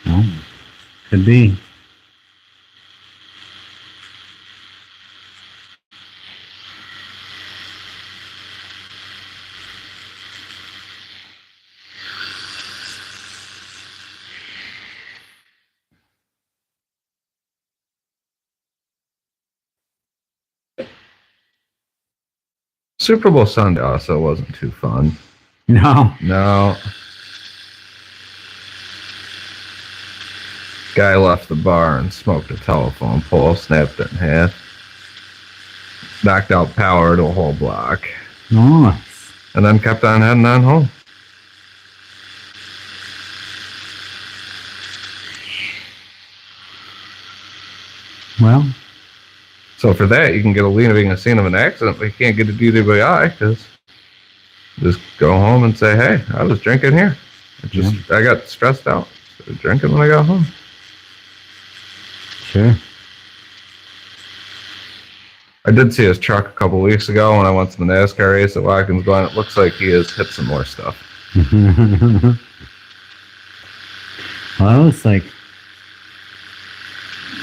Oh, could be. Super Bowl Sunday also wasn't too fun. No. No. Guy left the bar and smoked a telephone pole, snapped it in half. Knocked out power to a whole block. Nice. And then kept on heading on home. Well, So for that, you can get a leaving a scene of an accident, but you can't get a DWI because just go home and say, hey, I was drinking here. I got stressed out. I was drinking when I got home. sure. I did see his truck a couple weeks ago when I went to the NASCAR race at Watkins Glen. It looks like he has hit some more stuff. Well, I was like,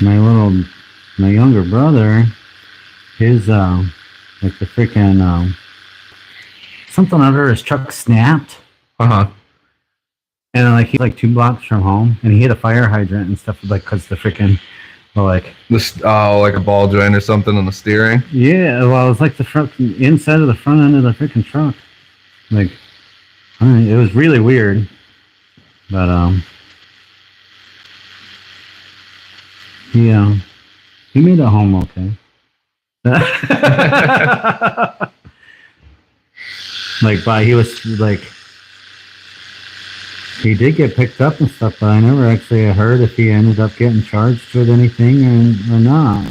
my younger brother, his like the freaking something under his truck snapped, Uh-huh. and like he's like 2 blocks from home, and he hit a fire hydrant and stuff like because the freaking like Like a ball joint or something on the steering. yeah, well, it was like the front inside of the front end of the freaking truck, like I mean, it was really weird, but yeah. He made it home okay. He was like, he did get picked up and stuff, but I never actually heard if he ended up getting charged with anything or not.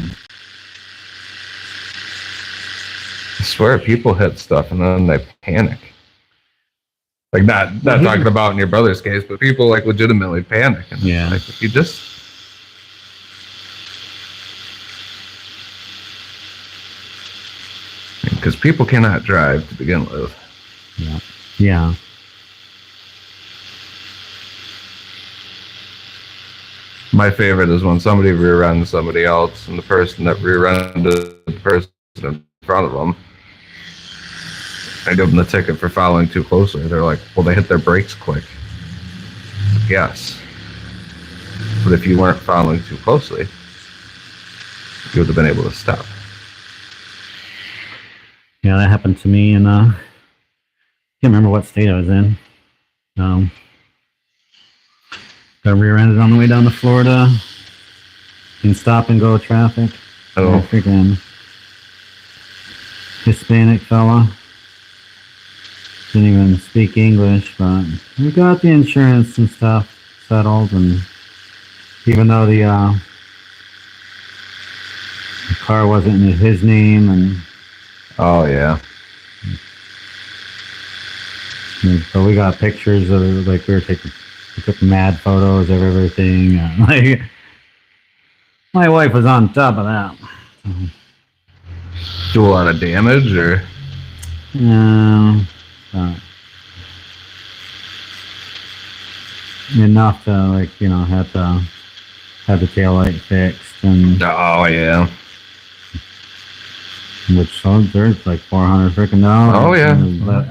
I swear people hit stuff and then they panic. Like not talking about in your brother's case, but people like legitimately panic. And Yeah. like if you just because people cannot drive to begin with. Yeah. Yeah. My favorite is when somebody rear-ends somebody else, and the person that rear-ended the person in front of them, I give them the ticket for following too closely. They're like, well, they hit their brakes quick. Yes. But if you weren't following too closely, you would have been able to stop. Yeah, that happened to me in can't remember what state I was in. Got rear-ended on the way down to Florida in stop and go traffic. Oh. Freaking Hispanic fella. Didn't even speak English, but we got the insurance and stuff settled, and even though the car wasn't in his name, and Oh, yeah. so we got pictures of it, like we took mad photos of everything. Like my wife was on top of that. Do a lot of damage, or? Uh, enough to have the tail light fixed, and Oh, yeah. which there's like $400 freaking dollars. Oh, yeah.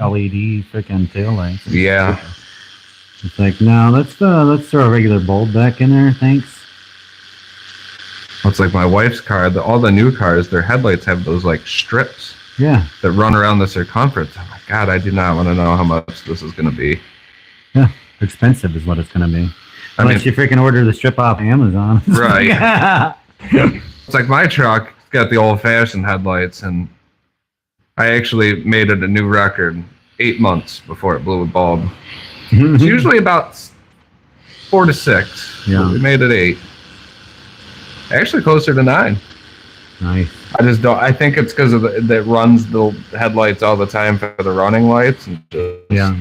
LED freaking tail lights. Yeah. It's like, no, let's throw a regular bulb back in there, thanks. It's like my wife's car, all the new cars, their headlights have those like strips Yeah, that run around the circumference. Oh my God, I do not want to know how much this is going to be. yeah, expensive is what it's gonna be. I Unless mean, you freaking order the strip off Amazon. Right. It's like my truck got the old-fashioned headlights, and I actually made it a new record 8 months before it blew a bulb. It's usually about 4 to 6. Yeah. We made it 8. Actually, closer to 9. Nice. I just don't. I think it's because of that runs the headlights all the time for the running lights. And just, Yeah.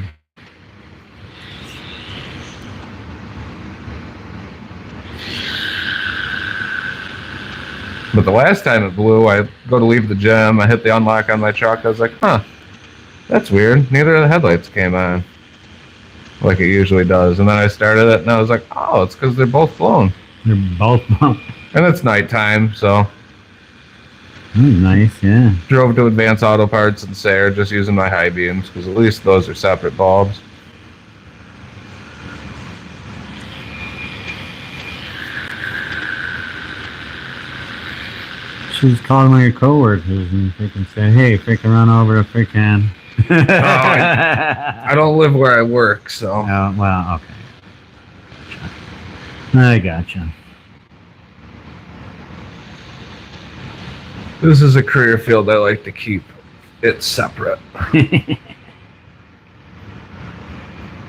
But the last time it blew, I go to leave the gym. I hit the unlock on my truck. I was like, huh, that's weird. Neither of the headlights came on like it usually does. And then I started it, and I was like, oh, it's because they're both blown. They're both And it's nighttime, so nice, yeah. drove to Advance Auto Parts in Sayre just using my high beams, because at least those are separate bulbs. She's calling one of your coworkers and freaking say, hey, freaking run over to freaking. I don't live where I work, so. Oh, well, okay. I gotcha. This is a career field I like to keep it separate.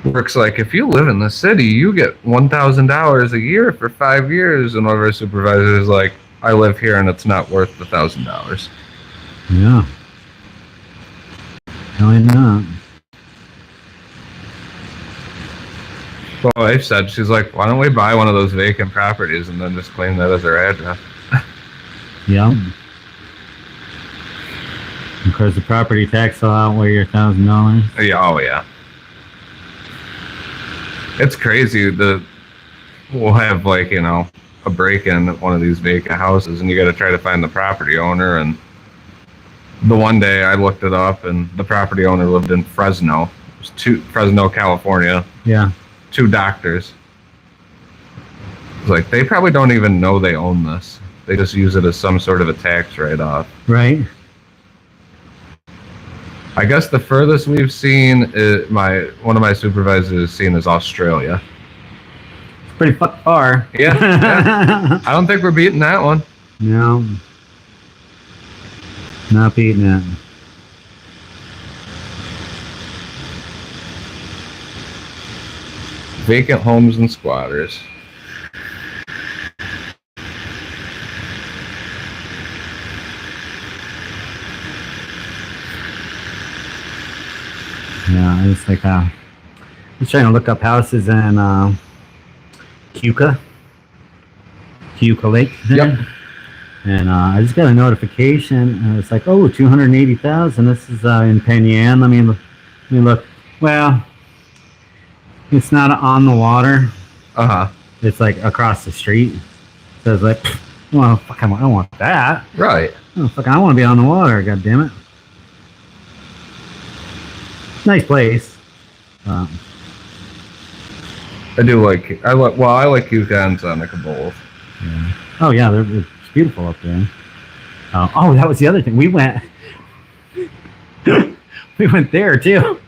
Works like, if you live in the city, you get $1,000 a year for 5 years, and one of our supervisors is like, I live here and it's not worth the $1,000. Yeah. Really not. Well, my wife said, she's like, why don't we buy one of those vacant properties and then just claim that as our address? Yeah. Of course, the property tax will outweigh your $1,000. Yeah, oh yeah. It's crazy. We'll have like, a break-in at one of these vacant houses, and you got to try to find the property owner. And the one day I looked it up, and the property owner lived in Fresno. It was Fresno, California. Yeah. 2 doctors. It's like, they probably don't even know they own this. They just use it as some sort of a tax write-off. Right. I guess the furthest we've seen is one of my supervisors has seen is Australia. Pretty fucking far. Yeah. I don't think we're beating that one. No. Not beating it. Vacant homes and squatters. Yeah, it's like was trying to look up houses in Keuka Lake. There. Yep. And I just got a notification, and it's like, oh, 280,000. This is in Penyan. Let me look. Well, it's not on the water. Uh-huh. It's like across the street. So it's like, well, fuck, I don't want that. Right. Oh, fuck, I want to be on the water. God damn it. Nice place. I like Yukon and Seneca both. Yeah. Oh yeah, it's beautiful up there. Oh, that was the other thing. We went there too.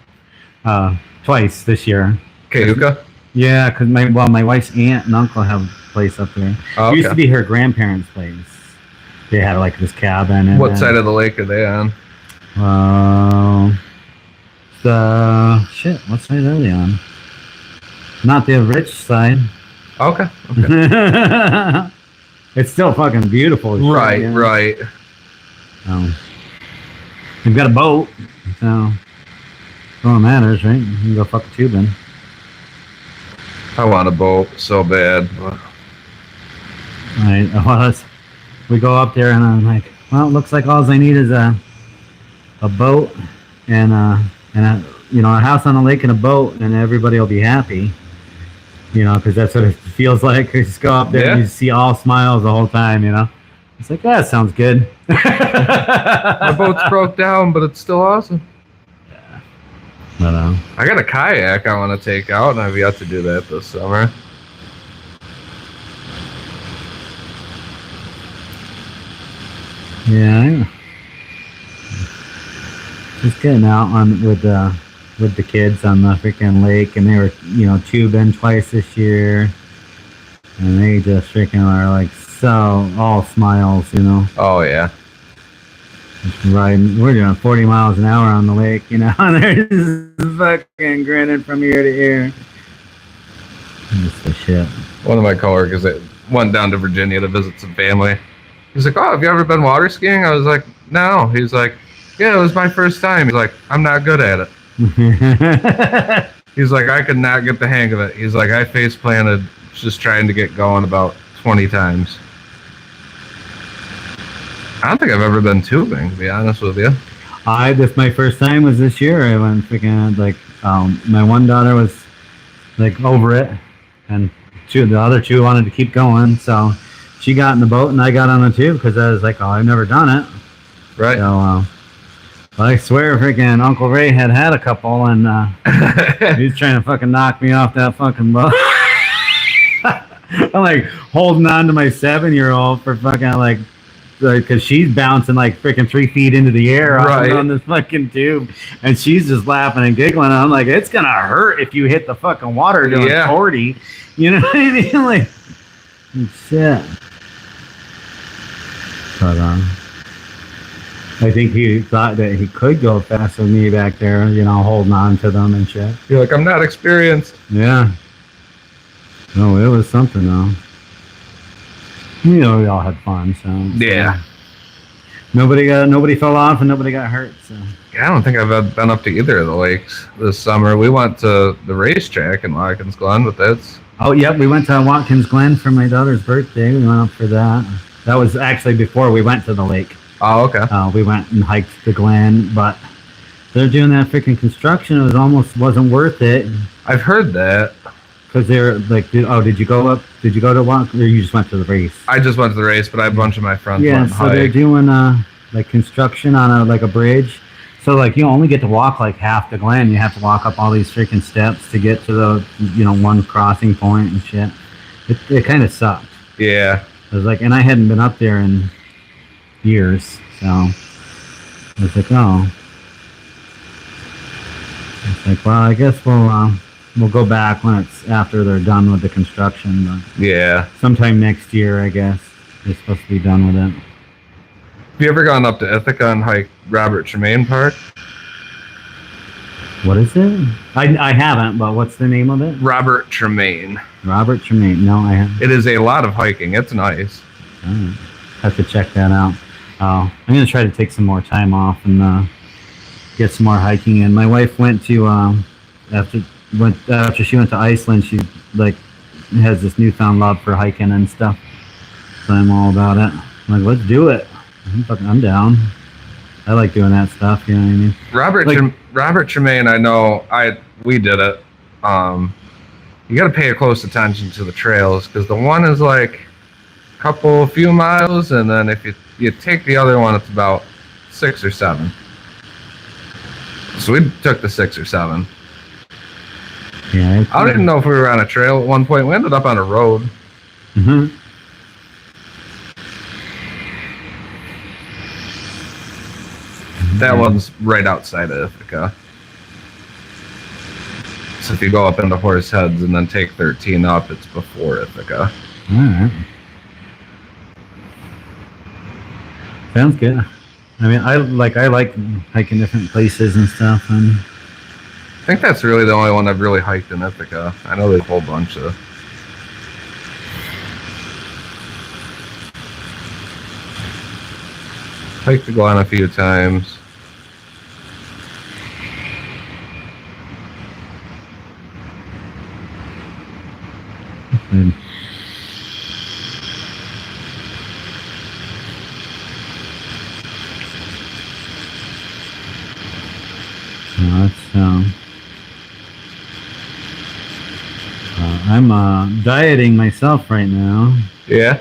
Twice this year. Cayuga? Yeah, because my wife's aunt and uncle have a place up there. Oh, It used to okay. be her grandparents' place. They had like this cabin. And What side of the lake are they on? What side are they on? Not the rich side. Okay. It's still fucking beautiful. as shit, Right, yeah. right. We've got a boat, so all that matters, right? You can go fuck a tube in. I want a boat so bad. Right. We go up there and I'm like, well, it looks like all I need is a boat and a house on a lake and a boat, and everybody will be happy. Because that's what it feels like. You just go up there and you see all smiles the whole time. It's like, that sounds good. My boat's broke down, but it's still awesome. But, I got a kayak I want to take out, and I've yet to do that this summer. yeah, just getting out with the kids on the freaking lake, and they were tubing twice this year, and they just freaking are like so all smiles. Oh, yeah. Just riding, we're doing 40 miles an hour on the lake, and they're just fucking grinning from ear to ear. Just the shit. One of my coworkers that went down to Virginia to visit some family. He's like, oh, have you ever been water skiing? I was like, no. He's like, yeah, it was my first time. He's like, I'm not good at it. He's like, I could not get the hang of it. He's like, I face planted just trying to get going about 20 times. I don't think I've ever been tubing, to be honest with you. My first time was this year. I went freaking my one daughter was like over it, and the other two wanted to keep going, so she got in the boat and I got on the tube because I was like, oh, I've never done it. Right. So I swear freaking Uncle Ray had a couple, and he was trying to fucking knock me off that fucking boat. I'm like holding on to my 7-year-old for fucking because she's bouncing like freaking 3 feet into the air Right. on this fucking tube, and she's just laughing and giggling. And I'm like, it's gonna hurt if you hit the fucking water doing 40. You know what I mean? Like, shit. But I think he thought that he could go faster than me back there, holding on to them and shit. You're like, I'm not experienced. Yeah. No, it was something though. We all had fun, so Yeah. Nobody fell off and nobody got hurt. So I don't think I've been up to either of the lakes this summer. We went to the racetrack in Watkins Glen, but that's... Oh, yep, we went to Watkins Glen for my daughter's birthday. We went up for that. That was actually before we went to the lake. Oh, okay. We went and hiked the Glen, but they're doing that freaking construction. It wasn't worth it. I've heard that. Because they're like, did you go up? Did you go to walk, or you just went to the race? I just went to the race, but I have a bunch of my friends Yeah, went so and they're hiked. doing construction on a bridge. So you only get to walk like half the Glen. You have to walk up all these freaking steps to get to the one crossing point and shit. It kind of sucked. Yeah. I was like, and I hadn't been up there in years, so I was like, oh. It's like, well, I guess we'll go back when it's after they're done with the construction, but Yeah. sometime next year, I guess they're supposed to be done with it. Have you ever gone up to Ithaca and hiked Robert Tremaine Park? What is it? I haven't, but what's the name of it? Robert Tremaine. Robert Tremaine. No, I haven't. It is a lot of hiking. It's nice. Oh, have to check that out. I'm gonna try to take some more time off and get some more hiking in. My wife went to after went after she went to Iceland. She like has this newfound love for hiking and stuff. So I'm all about it. I'm like, let's do it. I'm down. I like doing that stuff. You know what I mean? Robert Tremaine, I know. We did it. You got to pay close attention to the trails because the one is like a few miles, and then if you take the other one, it's about 6 or 7. So we took the 6 or 7. Yeah. I don't even know if we were on a trail at one point. We ended up on a road. Mm-hmm. That one's right outside of Ithaca. So if you go up into Horse Heads and then take 13 up, it's before Ithaca. All right. Sounds good. I mean, I like hiking different places and stuff, and I think that's really the only one I've really hiked in Ithaca. I know there's a whole bunch of. Hiked the Glen a few times. and I'm dieting myself right now. Yeah.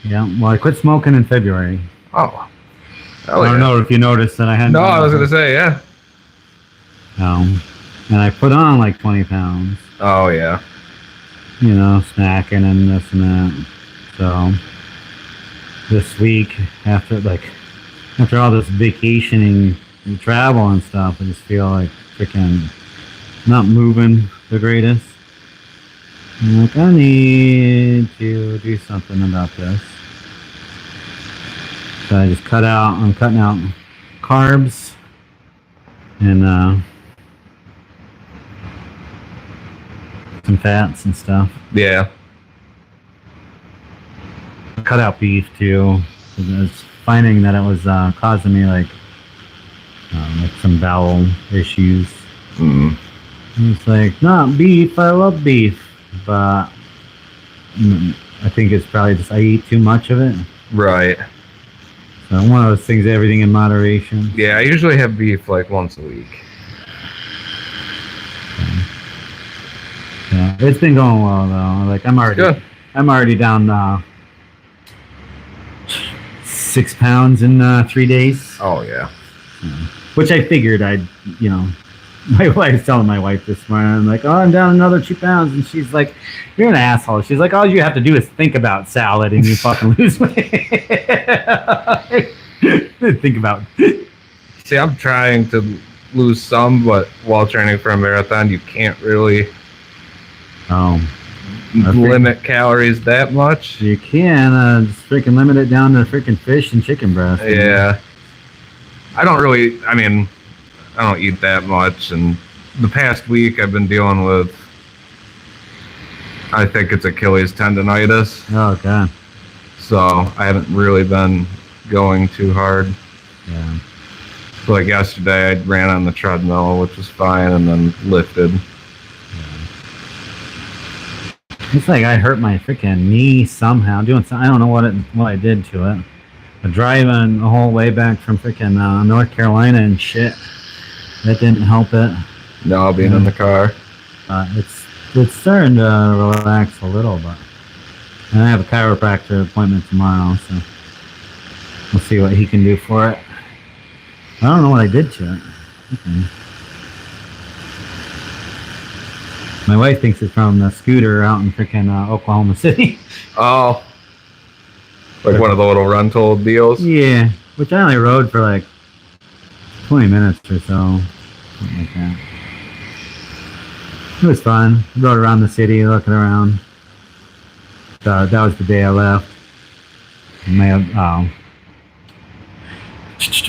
Yeah. Well, I quit smoking in February. Oh. I don't know if you noticed that I had. No, I was gonna say yeah. And I put on like 20 pounds. Oh yeah. You know, snacking and this and that. So this week, after all this vacationing and travel and stuff, I just feel like freaking not moving the greatest. I'm like, I need to do something about this. So I'm cutting out carbs and some fats and stuff. Yeah. Cut out beef too. I was finding that it was causing me like some bowel issues. Mm. It's like, not beef, I love beef, but I think it's probably just I eat too much of it. Right. So one of those things, everything in moderation. Yeah, I usually have beef like once a week. Yeah, it's been going well though. Like I'm already down 6 pounds in 3 days. Oh yeah. Which I figured my wife's telling my wife this morning, I'm like, oh, I'm down another 2 pounds, and she's like, you're an asshole. She's like, all you have to do is think about salad and you fucking lose weight. Think about. See, I'm trying to lose some, but while training for a marathon, you can't really limit calories that much. You can just freaking limit it down to freaking fish and chicken breast. Yeah. I don't eat that much, and the past week I've been dealing with, I think it's Achilles tendonitis. Oh god. So I haven't really been going too hard. Yeah. So like yesterday I ran on the treadmill, which was fine, and then lifted. It's like I hurt my freaking knee somehow doing something. I don't know what I did to it. But driving the whole way back from freaking North Carolina and shit, that didn't help it. No, being in the car. It's starting to relax a little, but and I have a chiropractor appointment tomorrow, so we'll see what he can do for it. I don't know what I did to it. Okay. My wife thinks it's from the scooter out in freaking Oklahoma City. Oh. Like one of the little run-told deals? Yeah, which I only rode for like 20 minutes or so. Something like that. It was fun. I rode around the city, looking around. That was the day I left. My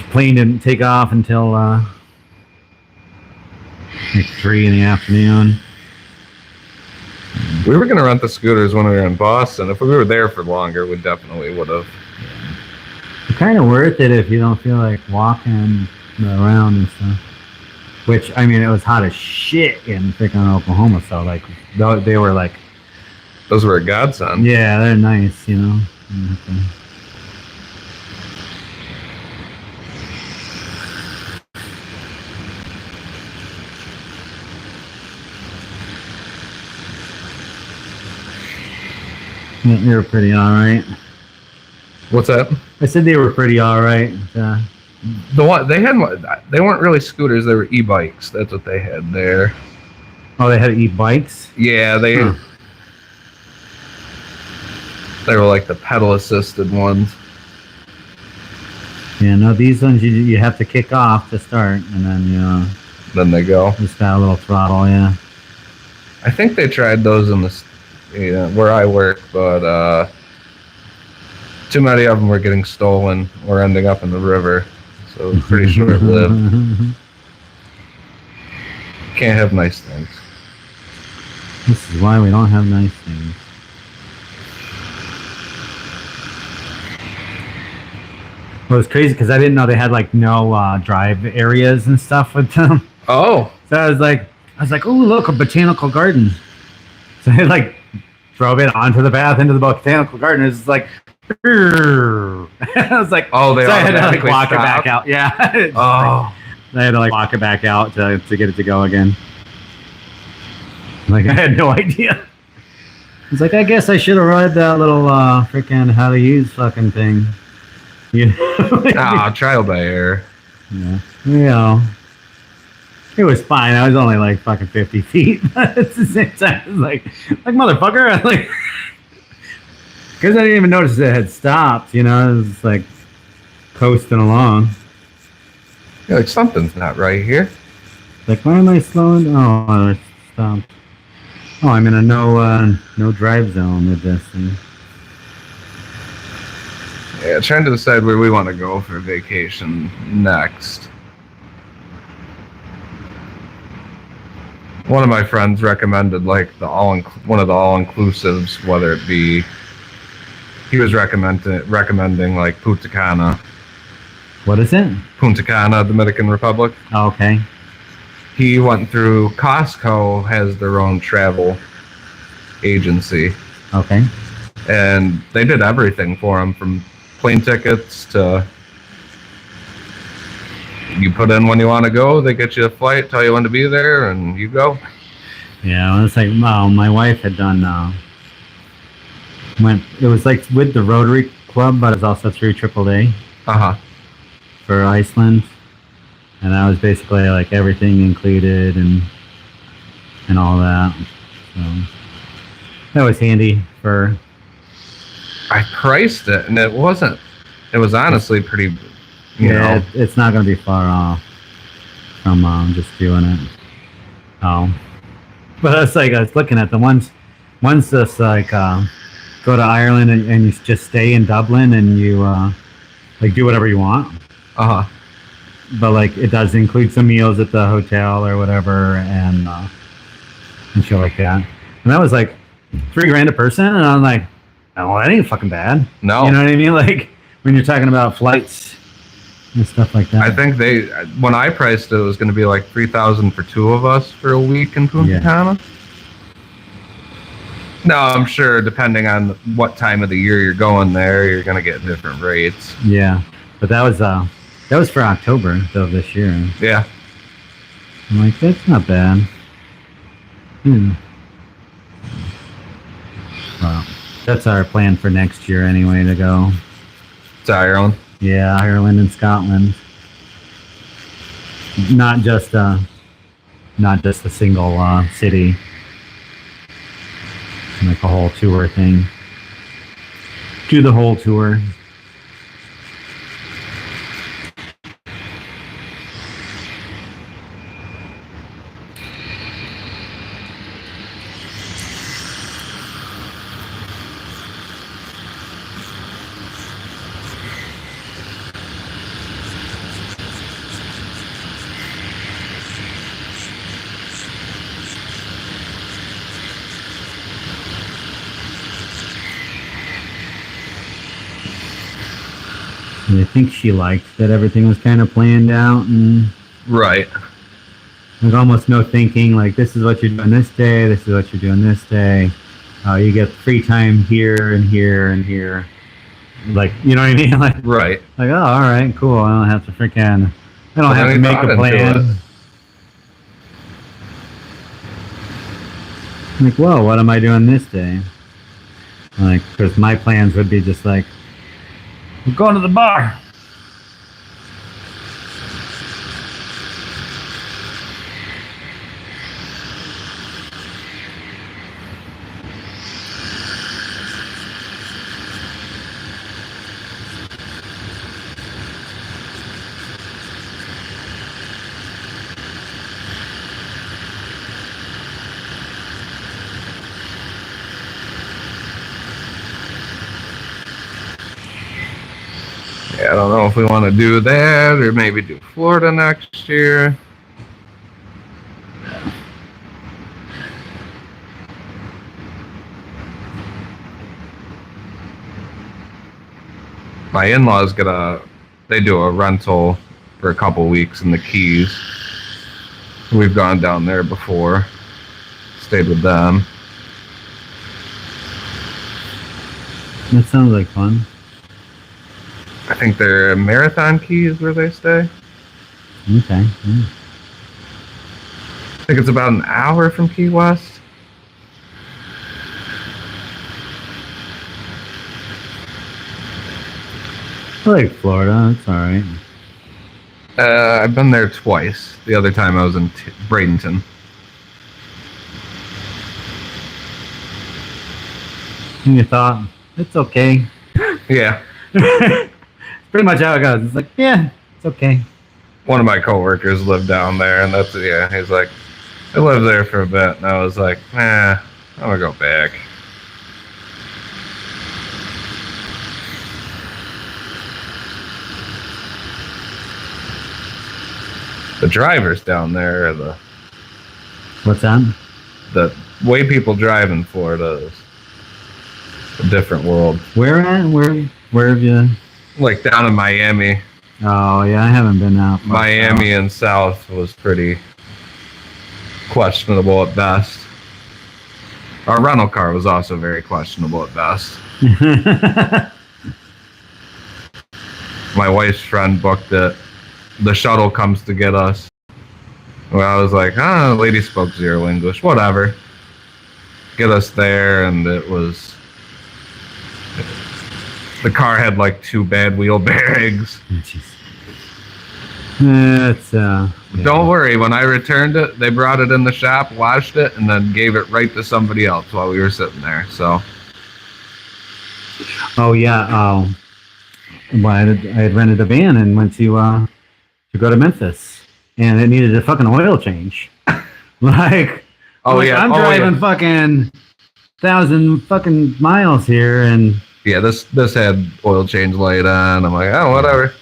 plane didn't take off until like 3 in the afternoon. We were going to rent the scooters when we were in Boston. If we were there for longer, we definitely would have. It's kind of worth it if you don't feel like walking around and stuff. Which, I mean, it was hot as shit in freaking Oklahoma. So, like, they were like, Those were a godsend. yeah, they're nice, you know. Okay. Yeah, they were pretty all right. What's that? I said they were pretty all right. The one they weren't really scooters. They were e-bikes. That's what they had there. Oh, they had e-bikes? Yeah, they Huh. they were like the pedal assisted ones. Yeah, no, these ones you have to kick off to start, and then you Then they go. just got a little throttle, yeah. I think they tried those in where I work, but too many of them were getting stolen or ending up in the river. So it was pretty short lived. Can't have nice things. This is why we don't have nice things. Well, it was crazy because I didn't know they had like no drive areas and stuff with them. Oh, So I was like, oh look, a botanical garden. So I like drove it onto the path into the botanical garden. It's like, I was like, oh, they so I had to like automatically walk it stop? back out. Yeah. It's Oh, I had to like walk it back out to get it to go again. Like I had no idea. It's like I guess I should have read that little freaking how to use fucking thing. You know? trial by error. Yeah. You know. It was fine. I was only like fucking 50 feet. But at the same time, it was like motherfucker. I was like, because I didn't even notice it had stopped. You know, it was like coasting along. You're like, something's not right here. Like, why am I slowing? Oh, it's stopped. Oh, I'm in a no drive zone with this thing. Yeah, trying to decide where we want to go for vacation next. One of my friends recommended like one of the all-inclusives, whether it be he was recommending like Punta Cana, What is it? Dominican Republic. Oh, okay. He went through Costco has their own travel agency, Okay. and they did everything for him from plane tickets to you put in when you want to go, they get you a flight, tell you when to be there, and you go. Yeah, well, it's like, wow, my wife had done, it was like with the Rotary Club, but it's also through AAA Uh-huh. for Iceland. And that was basically like everything included and all that. So that was handy for, I priced it, and it was honestly pretty, you know. it's not going to be far off from just doing it. Oh. But it's like, I was looking at the ones just like, go to Ireland and you just stay in Dublin and you like do whatever you want. Uh-huh. But like it does include some meals at the hotel or whatever and shit like that. And that was like $3,000 a person, and I'm like, oh, that ain't fucking bad. No. You know what I mean? Like when you're talking about flights and stuff like that. I think when I priced it, it was going to be like $3,000 for two of us for a week in Punta Cana. No, I'm sure depending on what time of the year you're going there, you're going to get different rates. Yeah, but that was for October of this year. Yeah. I'm like, that's not bad. Well, that's our plan for next year anyway, to go. To Ireland. Yeah, Ireland and Scotland. Not just a single city. Like a whole tour thing. Do the whole tour. And I think she liked that everything was kind of planned out and Right. There's almost no thinking. Like, this is what you're doing this day. This is what you're doing this day. You get free time here and here and here. Like, you know what I mean? Right. Like, oh, all right, cool. I don't have to freaking. I don't Well, have then to he make thought a into plan. it. Like, whoa, what am I doing this day? Like, because my plans would be just like, we're going to the bar. Yeah, I don't know if we want to do that or maybe do Florida next year. My in-laws they do a rental for a couple weeks in the Keys. We've gone down there before, stayed with them. That sounds like fun. I think they're Marathon Keys where they stay. Okay. Yeah. I think it's about an hour from Key West. I like Florida. It's all right. I've been there twice. The other time I was in Bradenton. And you thought, it's okay. Yeah. Pretty much how it goes. It's like, yeah, it's okay. One of my coworkers lived down there, and he's like, I lived there for a bit, and I was like, I'm gonna go back. The drivers down there are What's that? the way people drive in Florida is a different world. Where at? Where have you? Like down in Miami, Oh, yeah, I haven't been out. Miami and South was pretty questionable at best. Our rental car was also very questionable at best. My wife's friend booked it. The shuttle comes to get us. Well, I was like, the lady spoke zero English. Whatever. Get us there, and it was... The car had like 2 bad wheel bearings. It's yeah. Don't worry, when I returned it, they brought it in the shop, washed it, and then gave it right to somebody else while we were sitting there. So, Oh yeah. Well, I had rented a van and went to go to Memphis, and it needed a fucking oil change. Like, I'm driving fucking 1,000 fucking miles here, and yeah, this had oil change light on. I'm like, oh, whatever.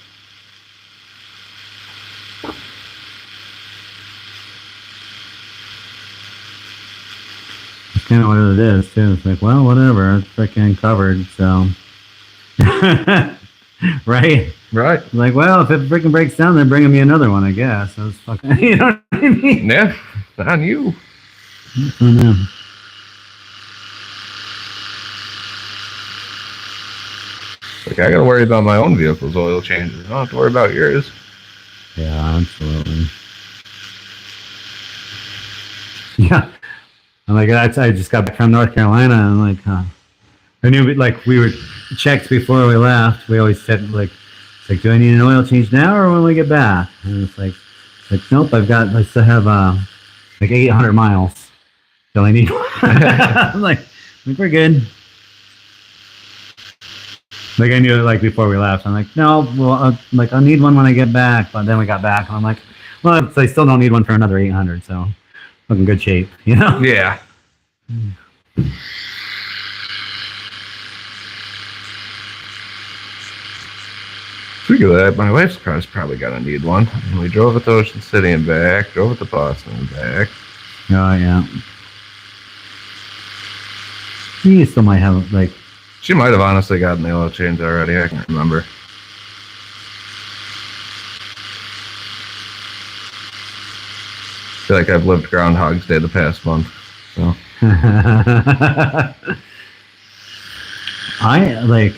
that's kind of what it is too. It's like, well, whatever, it's freaking covered, so. Right? Right. Like, well, if it freaking breaks down, they're bringing me another one, I guess. That's fucking, you know what I mean? Yeah, on you. I don't know. Like, I gotta worry about my own vehicle's oil changes. I don't have to worry about yours. Yeah, absolutely. Yeah. I'm like, I just got back from North Carolina, and I'm like, I knew, like, we were checked before we left. We always said, like, it's like, do I need an oil change now or when we get back? And it's like nope, I still have, like 800 miles. So I need one. I'm like, we're good. Like, I knew it, like, before we left. I'm like, no, well, I'll need one when I get back. But then we got back, and I'm like, well, I still don't need one for another 800, so I'm in good shape, you know? Yeah. Speaking of that, my wife's car's probably gonna need one. We drove it to Ocean City and back, drove it to Boston and back. Oh, yeah. You still might have, like, She might have honestly gotten the oil change already. I can't remember. feel like I've lived Groundhog's Day the past month. So I like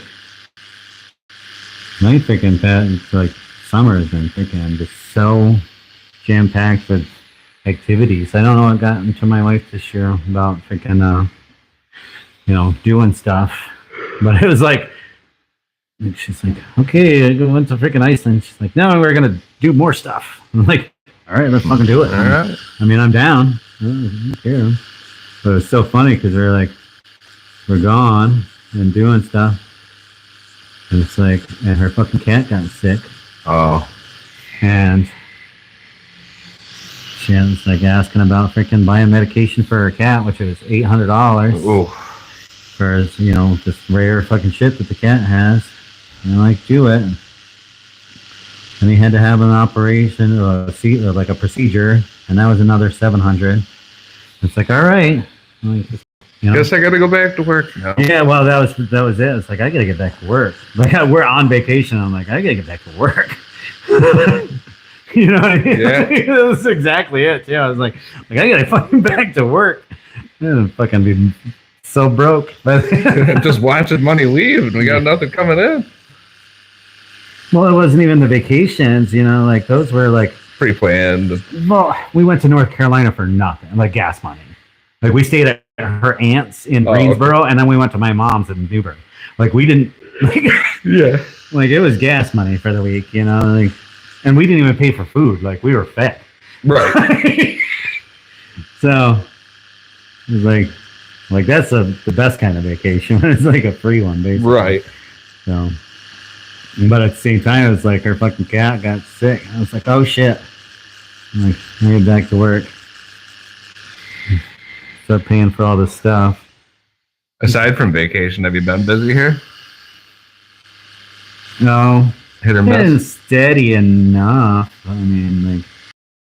my freaking past, like summer has been freaking just so jam packed with activities. I don't know what got into my life this year about freaking doing stuff, but it was like she's like, okay, I went to freaking Iceland. She's like, no, we're gonna do more stuff. I'm like, all right, let's fucking do it. all right. I mean, I'm down. I don't care. But it was so funny because we're gone and doing stuff. And it's like, and her fucking cat got sick. Oh, And she was like asking about freaking buying medication for her cat, which was $800 ooh. for, this rare fucking shit that the cat has. And I'm like, do it. And he had to have an operation, like a procedure, and that was another $700. It's like, all right. I'm like, Guess I gotta go back to work now. Yeah, well, that was it. It's like I gotta get back to work. Like we're on vacation. I'm like, I gotta get back to work. You know what I mean? Yeah. That's exactly it. Yeah, I was like I gotta fucking back to work. I'm fucking be so broke. But Just watching money leave, and we got nothing coming in. well, it wasn't even the vacations. Like those were like. Pre-planned. Well, we went to North Carolina for nothing, like gas money. Like we stayed at her aunt's in Greensboro, and then we went to my mom's in Newburgh. Like we didn't, Yeah. like it was gas money for the week, like, and we didn't even pay for food. Like we were fed. Right. So it was like that's the best kind of vacation. It's like a free one, basically. Right. So, but at the same time, it was like her fucking cat got sick. I was like, oh shit. I'm like, I get back to work. Start paying for all this stuff. Aside from vacation, have you been busy here? No, Hit or been miss? steady enough. I mean, like,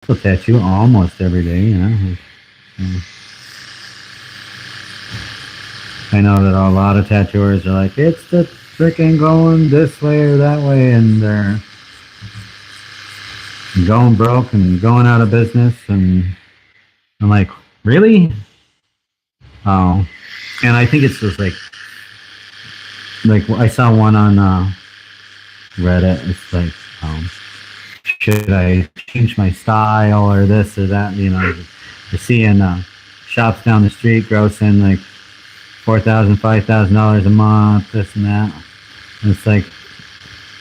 I tattoo almost every day, I know that a lot of tattooers are like, it's the freaking going this way or that way, and they're going broke and going out of business, and I'm like, really? Oh, and I think it's just like I saw one on Reddit. It's like, should I change my style or this or that? You're seeing shops down the street grossing like $4,000, $5,000 a month, this and that. And it's like,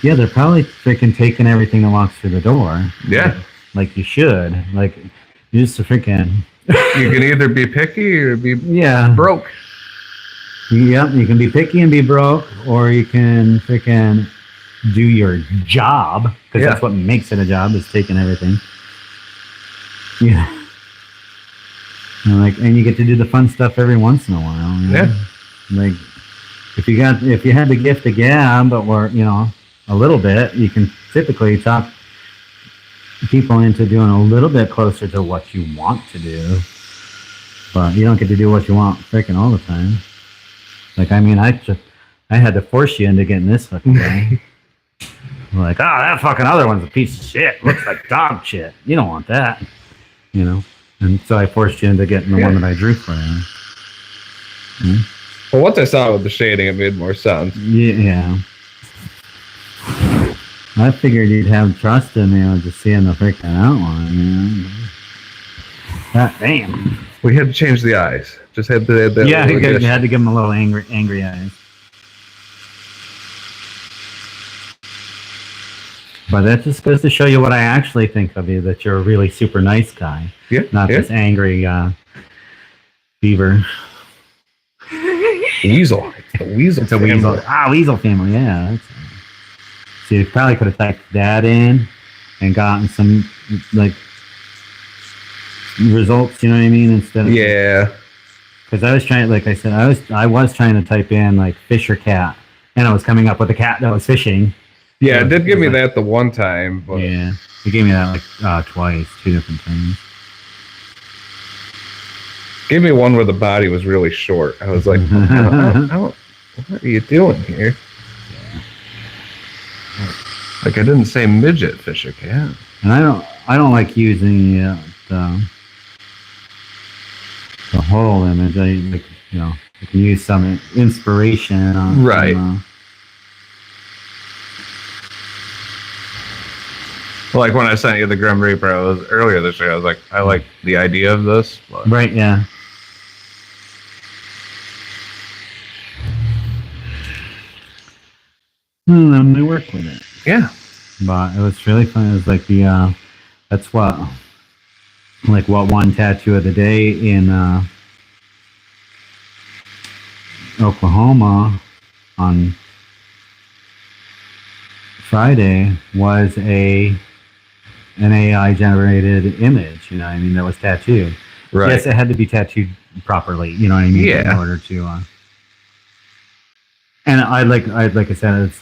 yeah, they're probably freaking taking everything that walks through the door. Yeah. Like you should. Like you just freaking. You can either be picky or be broke. Yep, you can be picky and be broke, or you can freaking do your job, because that's what makes it a job, is taking everything. Yeah. And you get to do the fun stuff every once in a while. Yeah. Like if you had the gift of gab, or a little bit, you can typically talk people into doing a little bit closer to what you want to do, but you don't get to do what you want freaking all the time. Like, I mean, I had to force you into getting this fucking guy. Like, that fucking other one's a piece of shit. Looks like dog shit. You don't want that, And so I forced you into getting the one that I drew for you. Well, once I saw it with the shading, it made more sense. Yeah. I figured you'd have trust in me just seeing the freaking outline, God damn. We had to change the eyes. Just had to add that. Yeah, you had to give him a little angry eyes. But that just goes to show you what I actually think of you, that you're a really super nice guy. Yeah. Not this angry beaver. Weasel. It's a weasel. It's a weasel. Weasel family, yeah. So you probably could have typed that in and gotten some, like, results, you know what I mean? Instead of... Yeah. Because I was trying, like I said, I was trying to type in, like, fish or cat. And I was coming up with a cat that was fishing. Yeah, it did give me that the one time. But... Yeah. It gave me that, like, twice, 2 different times. Gave me one where the body was really short. I was like, what are you doing here? Like, I didn't say midget fish or cat. And I don't like using the the whole image. I like, I can use some inspiration on Right. Like when I sent you the Grim Reaper, earlier this year. I was like, I like the idea of this. But. Right. Yeah. Then we work with it. Yeah. But it was really fun. It was like that's what one tattoo of the day in Oklahoma on Friday was an AI generated image. You know what I mean? That was tattooed. Right. Yes, it had to be tattooed properly. You know what I mean? Yeah. In order to. And I like I said, it's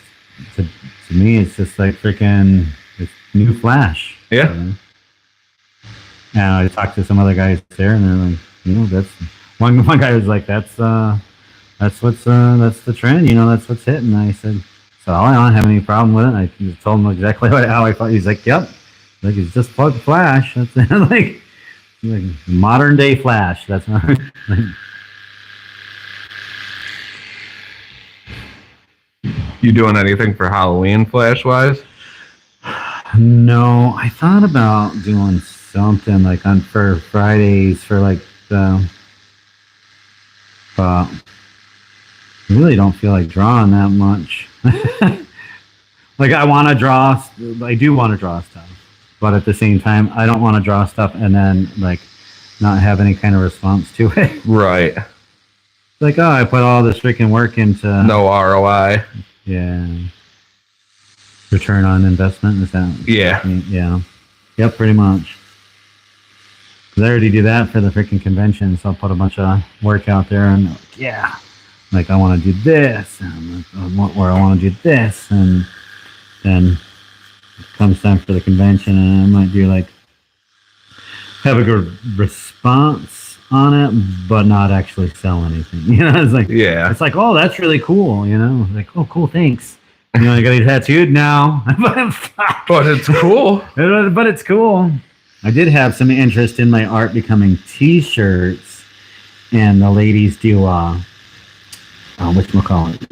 to me, it's just like freaking this new Flash. Yeah. And I talked to some other guys there, and they're like, that's one guy was like, that's the trend. That's what's hitting. And I said, so I don't have any problem with it. I just told him exactly how I thought. He's like, yep. Like, it's just Flash. That's like modern day Flash. That's not. You doing anything for Halloween Flash wise? No, I thought about doing something like for Fridays for like but I really don't feel like drawing that much. Like I do want to draw stuff, but at the same time, I don't want to draw stuff and then like not have any kind of response to it. Right. Like, oh, I put all this freaking work into no ROI. Yeah. Return on investment, is that? Yeah. Yeah. Yep, pretty much. 'Cause I already do that for the freaking convention, so I'll put a bunch of work out there and like I want to do this, and or I want to do this, and then it comes time for the convention, and I might do like have a good response on it, but not actually sell anything. It's like it's like, oh, that's really cool. Like, oh, cool, thanks. I got it tattooed now, but it's cool. But it's cool. I did have some interest in my art becoming T-shirts, and the ladies do whatchamacallit,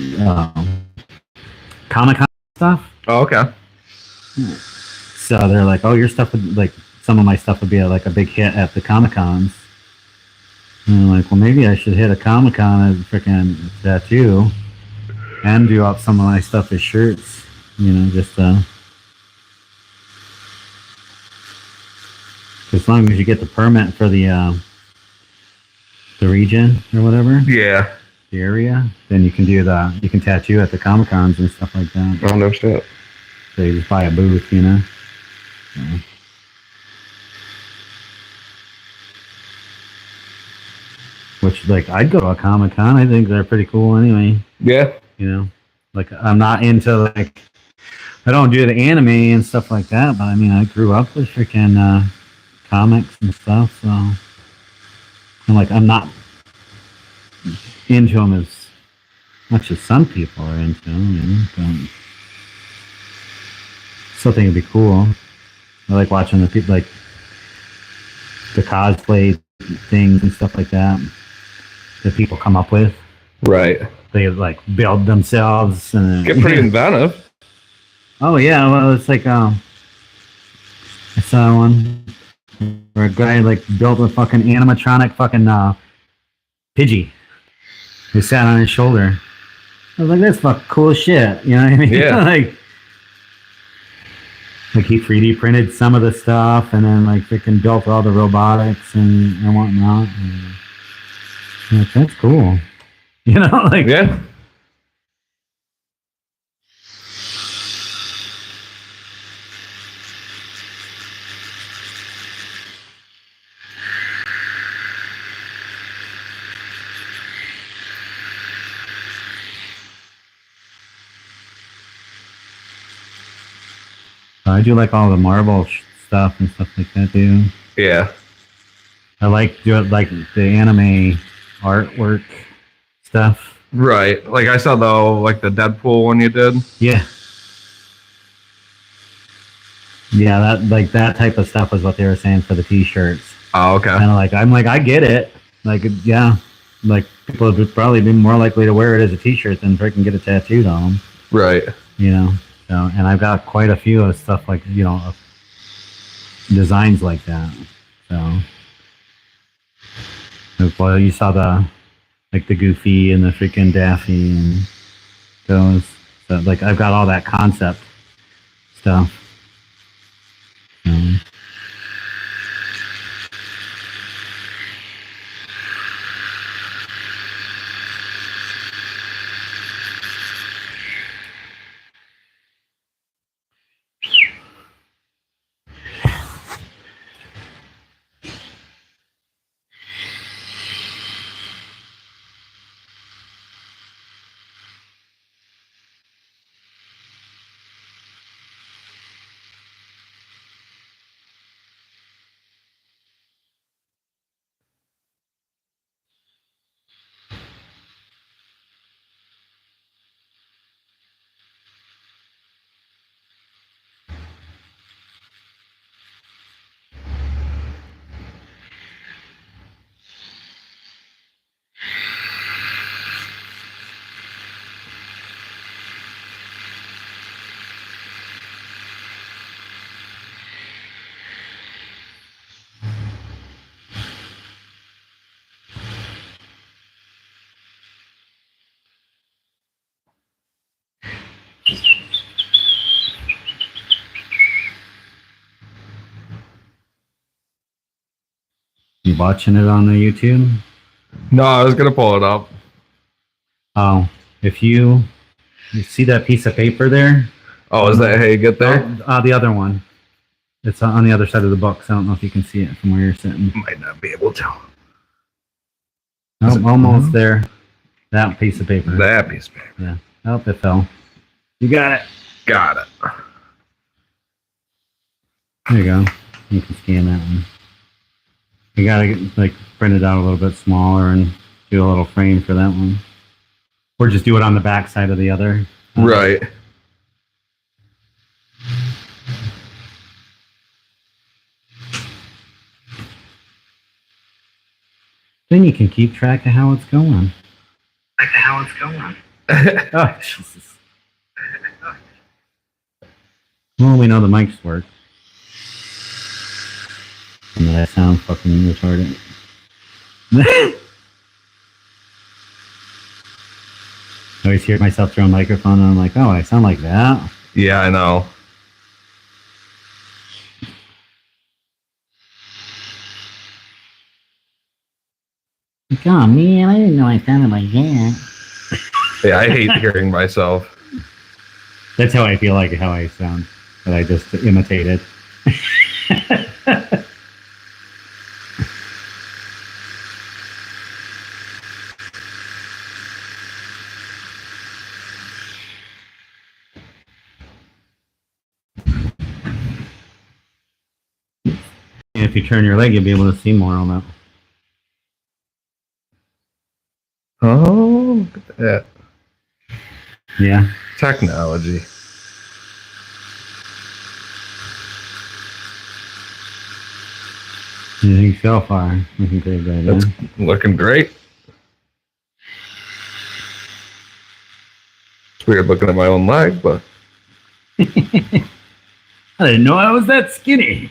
Comic-Con stuff. Oh, okay. So they're like, oh, your stuff would like some of my stuff would be like a big hit at the Comic-Cons. And I'm like, well, maybe I should hit a Comic-Con as a freaking tattoo and do up some of my stuff as shirts, just as long as you get the permit for the region or whatever. Yeah. The area, then you can tattoo at the Comic-Cons and stuff like that. Oh, no shit. So you just buy a booth, Yeah. Which, like, I'd go to a Comic-Con. I think they're pretty cool anyway. Yeah. Like, I'm not into, like, I don't do the anime and stuff like that, but I mean, I grew up with freaking comics and stuff, so I'm not into them as much as some people are into them, but still think it'd be cool. I like watching the people, like, the cosplay things and stuff like that people come up with. Right. They like build themselves and get pretty inventive. Oh yeah, well it's like I saw one where a guy like built a fucking animatronic fucking Pidgey who sat on his shoulder. I was like, that's fucking cool as shit. You know what I mean? Yeah. like he 3D printed some of the stuff and then like freaking built all the robotics and whatnot. And, like, that's cool. Yeah. I do like all the Marvel stuff and stuff like that too. Yeah. I like the anime artwork stuff. Right. Like I saw the Deadpool one you did. Yeah. Yeah, that type of stuff was what they were saying for the T-shirts. Oh, okay. And I get it. Like, yeah, like people would probably be more likely to wear it as a T-shirt than freaking get it tattooed on them. Right. You know. So, and I've got quite a few of stuff like of designs like that. So, well, you saw the Goofy and the freaking Daffy and those. So, like, I've got all that concept stuff. You watching it on the YouTube? No, I was gonna pull it up. Oh, if you see that piece of paper there? Oh, is that how you get there? The other one. It's on the other side of the box. I don't know if you can see it from where you're sitting. Might not be able to. Oh, almost there. That piece of paper. That piece of paper. Yeah. Oh, it fell. You got it. Got it. There you go. You can scan that one. You gotta get, print it out a little bit smaller and do a little frame for that one, or just do it on the back side of the other. Right. Then you can keep track of how it's going. Oh, Jesus. Well, we know the mics work. And that I sound fucking retarded. I always hear myself through a microphone and I'm like, oh, I sound like that. Yeah, I know. Like, oh man, I didn't know I sounded like that. Yeah, I hate hearing myself. That's how I feel like how I sound. That I just imitated. And if you turn your leg, you'll be able to see more on that. Oh, look at that. Yeah. Technology. You think so far? Looking great, right? That's looking great. It's weird looking at my own leg, but I didn't know I was that skinny.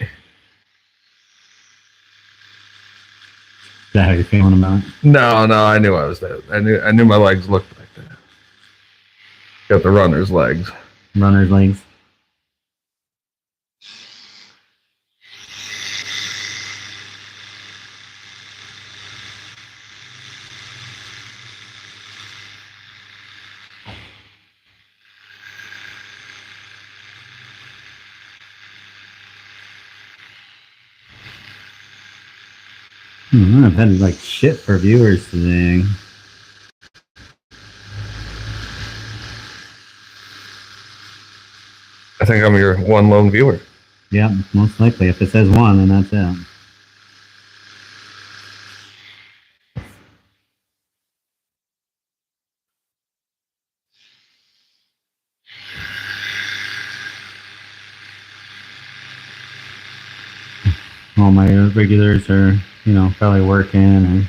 Is that how you're feeling about it? no, I knew I was that. I knew my legs looked like that. Got the runner's legs. Runner's legs. I've had like shit for viewers today. I think I'm your one lone viewer. Yeah, most likely. If it says one, then that's it. All my regulars are, probably working or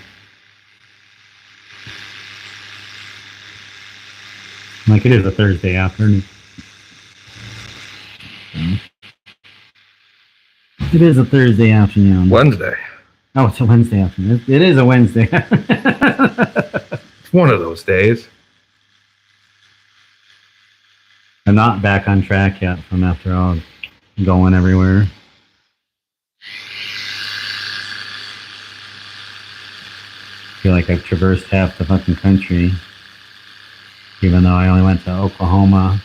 Like it is a Thursday afternoon. It is a Thursday afternoon. Wednesday. Oh, it's a Wednesday afternoon. It is a Wednesday. It's one of those days. I'm not back on track yet from after all going everywhere. I feel like I've traversed half the fucking country, even though I only went to Oklahoma.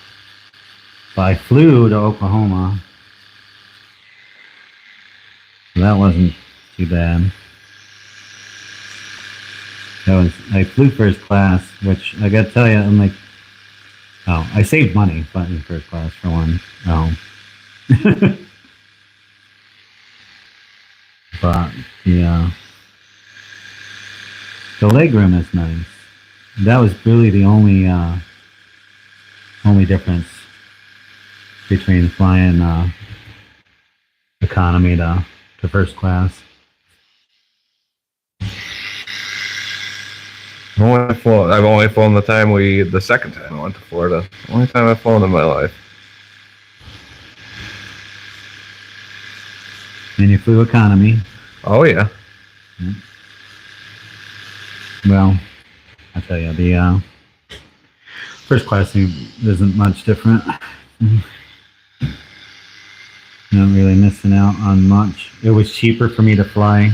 But I flew to Oklahoma. So that wasn't too bad. I flew first class, which I gotta tell you, I'm like, oh, I saved money flying first class for one. Oh. But the legroom is nice. That was really the only difference between flying economy to first class. I've only flown the second time I went to Florida. Only time I've flown in my life. And you flew economy. Oh yeah. Well, I tell you, the first class isn't much different. Not really missing out on much. It was cheaper for me to fly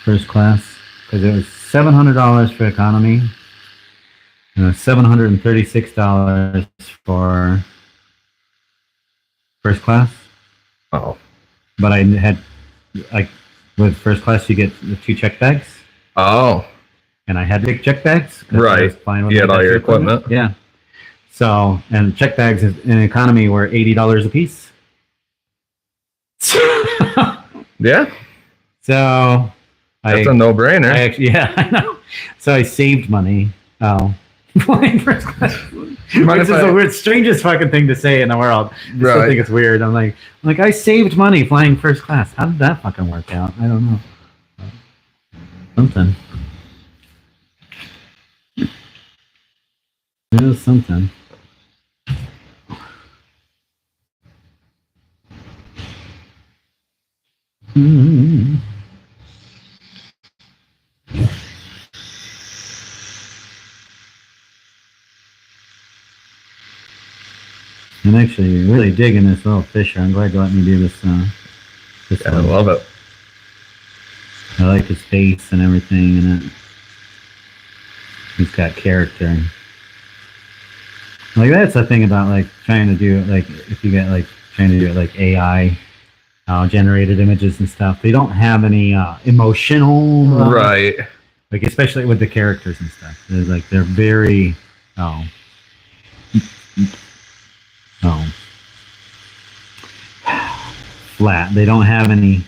first class because it was $700 for economy and $736 for first class. Oh. But I had, like, with first class you get the 2 check bags. Oh. And I had big check bags. Right. You had all your equipment. Yeah. So, and check bags in economy were $80 a piece. Yeah. So that's a no-brainer. Yeah, I know. So I saved money. Oh, flying first class, which is the weird, strangest fucking thing to say in the world. I still think it's weird. I'm like, I saved money flying first class. How did that fucking work out? I don't know. Something. It was something. Mm-hmm. I'm actually really digging this little fisher. I'm glad you let me do this. I love it. I like his face and everything in it. He's got character. Like that's the thing about like trying to do like if you get like trying to do it like AI generated images and stuff. They don't have any emotional right. Like especially with the characters and stuff. They're like they're very flat. They don't have any.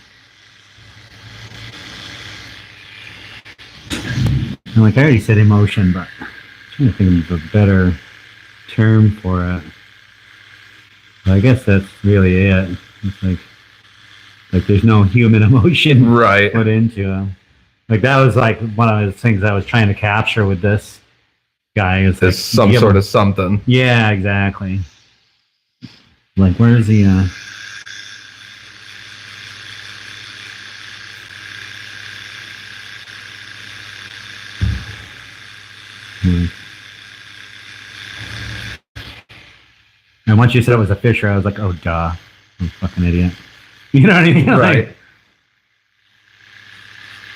Like I already said emotion, but I'm trying to think of a better term for it. But I guess that's really it. It's like there's no human emotion put into it. Like that was like one of the things I was trying to capture with this guy. Is there's like, some sort of something. Yeah, exactly. Like where is he? And once you said it was a fisher, I was like, oh, duh. I'm a fucking idiot. You know what I mean? Right.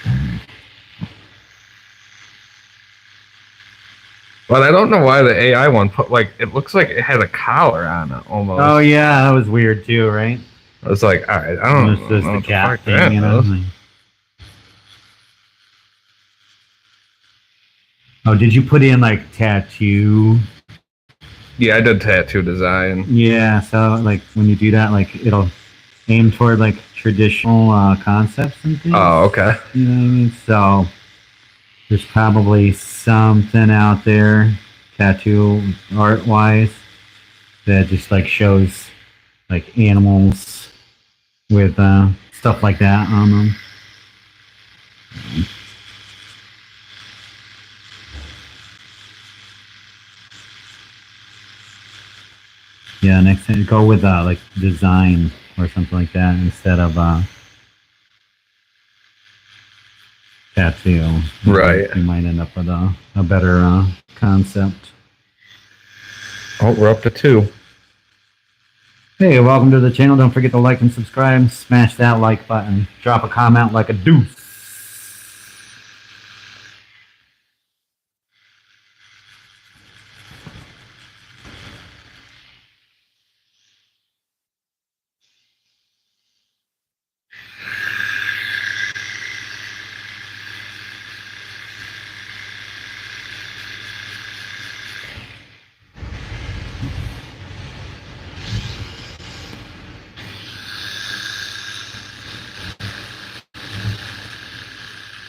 Like, but I don't know why the AI one put, like, it looks like it had a collar on it almost. Oh, yeah. That was weird, too, right? I was like, all right, I don't know. It's just the cat thing, you know? Like, oh, did you put in, like, tattoo? Yeah, I did tattoo design. Yeah, so, like, when you do that, like, it'll aim toward, like, traditional concepts and things. Oh, okay. You know what I mean? So, there's probably something out there, tattoo art-wise, that just, like, shows, like, animals with stuff like that on them. Yeah, next time go with like design or something like that instead of tattoo. Right. You might end up with a better concept. Oh, we're up to 2. Hey, welcome to the channel. Don't forget to like and subscribe. Smash that like button. Drop a comment like a deuce.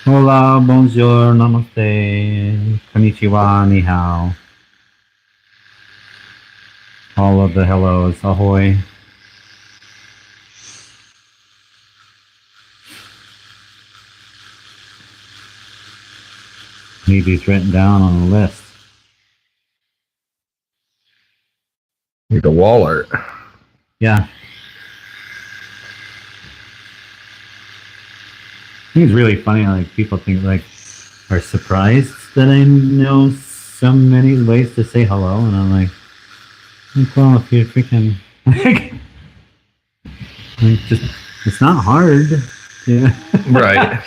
Hola, bonjour, namaste, konnichiwa, ni hao. All of the hellos, ahoy. Need these written down on a list. Need a wall art. Yeah. I think it's really funny, like people think like are surprised that I know so many ways to say hello, and I'm like, well, if you're freaking like just it's not hard. Yeah. Right.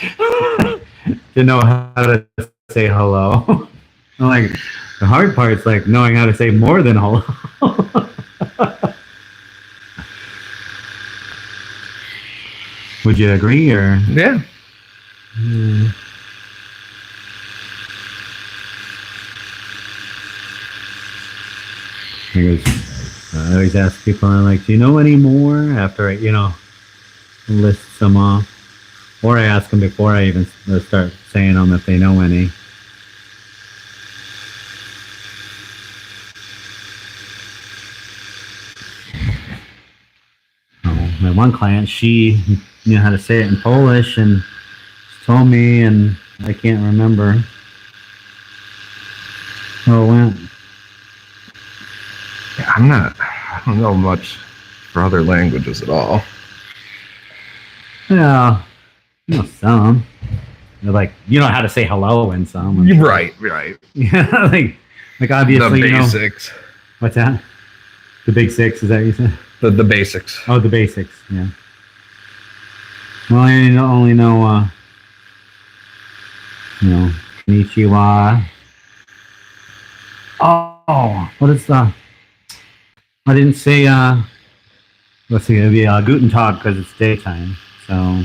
To know how to say hello. I'm like, the hard part's like knowing how to say more than hello. Would you agree, or? Yeah. I always ask people, I'm like, do you know any more? After I, list some off. Or I ask them before I even start saying them if they know any. Oh, my one client, she knew how to say it in Polish, and she told me, and I can't remember how it went. Yeah, I don't know much for other languages at all. Yeah, some. They're like, you know how to say hello in some. Right. Yeah, like obviously, The basics. What's that? The big six, is that what you said? The basics. Oh, the basics, yeah. Well, I only know, konnichiwa. Oh, what is the... I didn't say, let's see, it'd be Guten Tag because it's daytime, so...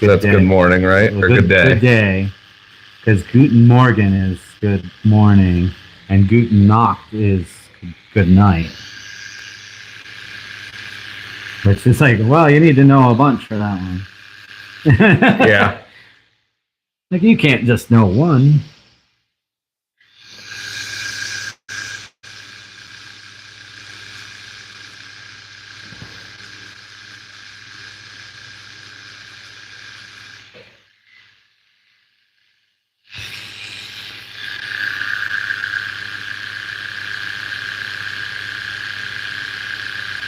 That's day. Good morning, right? Or good day. Good day, because Guten Morgen is good morning, and Guten Nacht is good night. Which is like, well, you need to know a bunch for that one. Yeah. Like, you can't just know one.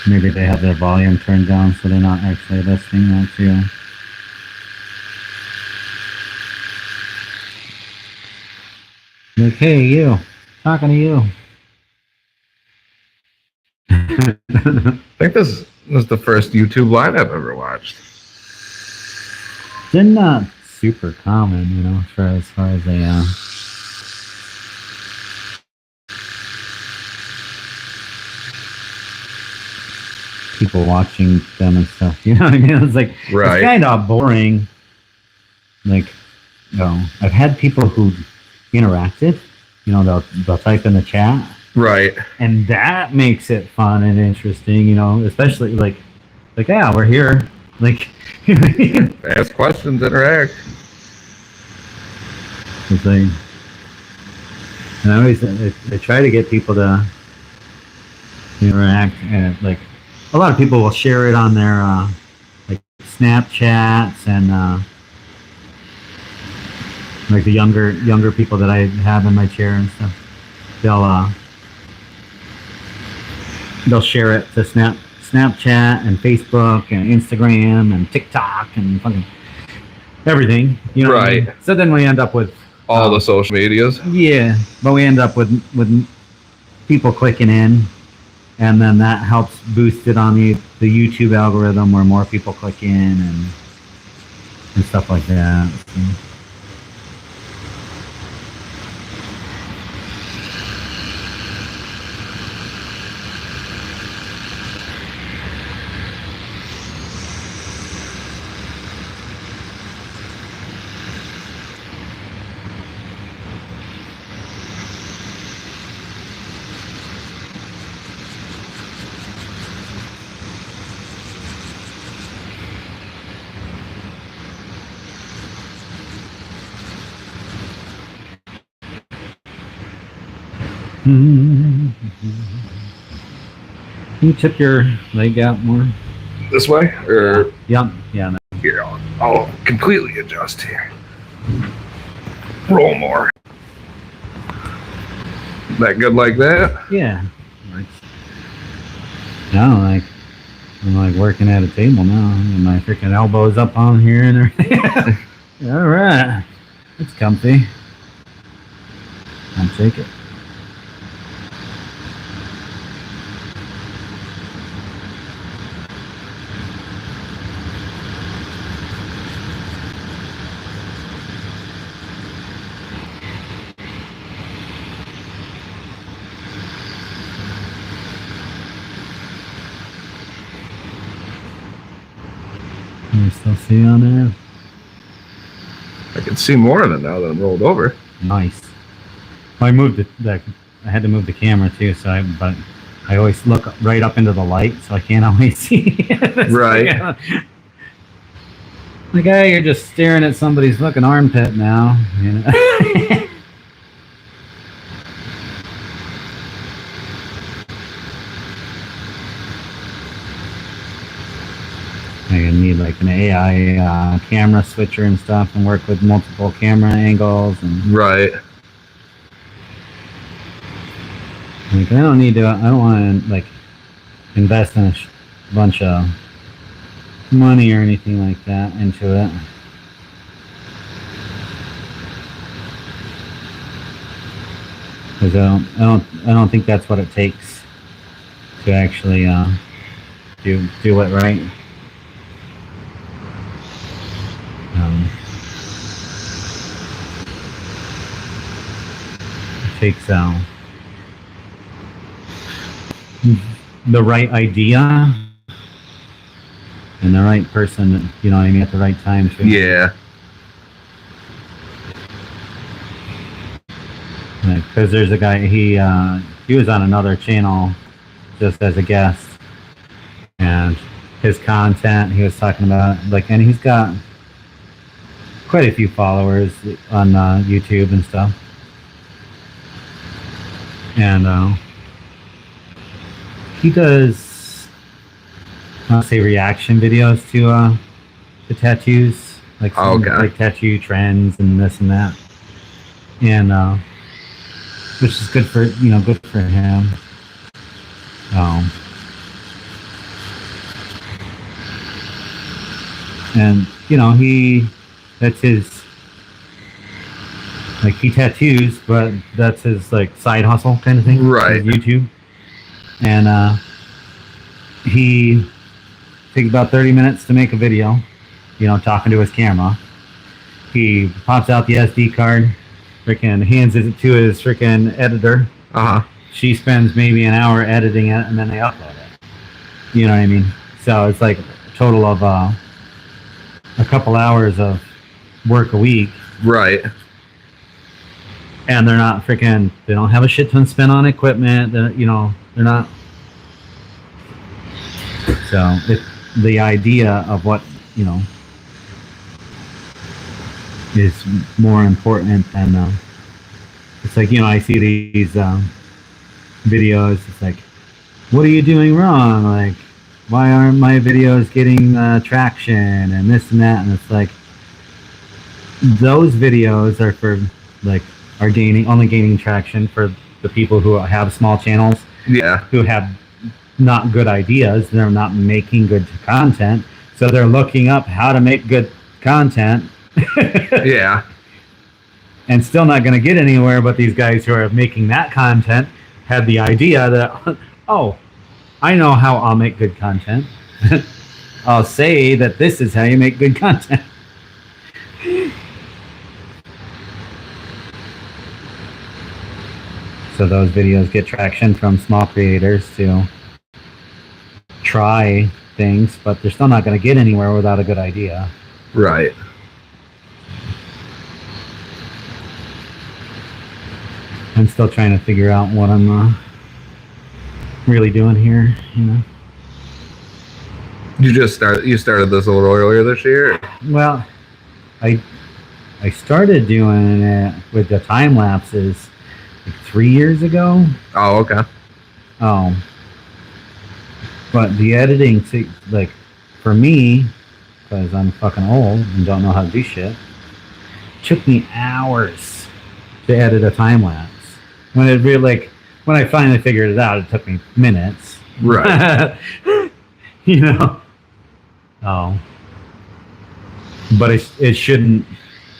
Maybe they have their volume turned down so they're not actually listening that too. Like, hey, you. Talking to you. I think this was the first YouTube live I've ever watched. They're not super common, as far as they people watching them and stuff. You know what I mean? It's like, right. It's kind of boring. Like, I've had people who interacted, they'll type in the chat. Right. And that makes it fun and interesting, especially like, yeah, we're here. Like, ask questions, interact. It's like, and I try to get people to interact, and like, a lot of people will share it on their like Snapchats and like the younger people that I have in my chair and stuff. They'll they'll share it to Snapchat and Facebook and Instagram and TikTok and fucking everything. You know what I mean? Right. So then we end up with All the social medias. yeah, but we end up with people clicking in, and then that helps boost it on the YouTube algorithm where more people click in and stuff like that. So. Can you tip your leg out more? This way? Or Yep. Yeah. No. here, I'll completely adjust here. Roll more. That good like that? Yeah. No, like I'm like working at a table now, and my freaking elbows up on here and everything. All right, it's comfy. I'll take it. Can you still see on there? I can see more of it now that I'm rolled over. Nice. Well, I moved I had to move the camera too, but I always look right up into the light, so I can't always see. Right. Like, hey, you're just staring at somebody's fucking armpit now. You know? I need like an AI camera switcher and stuff, and work with multiple camera angles and. Right. Like, I don't want to like invest in a bunch of money or anything like that into it. Because I don't think that's what it takes to actually do it right. It takes the right idea and the right person, you know what I mean, at the right time too. Yeah. Because there's a guy, he was on another channel just as a guest, and his content, he was talking about, like, and he's got quite a few followers on YouTube and stuff. And he does, I'll say, reaction videos to tattoos, like like tattoo trends and this and that, and which is good for good for him. And that's his, like, he tattoos, but that's his like side hustle kind of thing, right? YouTube. And he takes about 30 minutes to make a video, talking to his camera. He pops out the SD card, freaking hands it to his freaking editor. She spends maybe an hour editing it, and then they upload it. You know what I mean? So it's like a total of a couple hours of work a week. Right. And they're not freaking, they don't have a shit ton spent on equipment. They're not. So the idea of what, is more important than, it's like, I see these videos. It's like, what are you doing wrong? Like, why aren't my videos getting traction and this and that? And it's like, those videos are for, like, only gaining traction for the people who have small channels. Yeah. Who have not good ideas. They're not making good content. So they're looking up how to make good content. Yeah. And still not going to get anywhere. But these guys who are making that content had the idea that, oh, I know how I'll make good content. I'll say that this is how you make good content. So those videos get traction from small creators to try things, but they're still not going to get anywhere without a good idea. Right. I'm still trying to figure out what I'm really doing here, you know. You started this a little earlier this year? Well, I started doing it with the time lapses like 3 years ago. Oh, okay. But the editing, like, for me, because I'm fucking old and don't know how to do shit, took me hours to edit a time lapse. When it really, like, when I finally figured it out, it took me minutes. Right. You know. Oh. But it shouldn't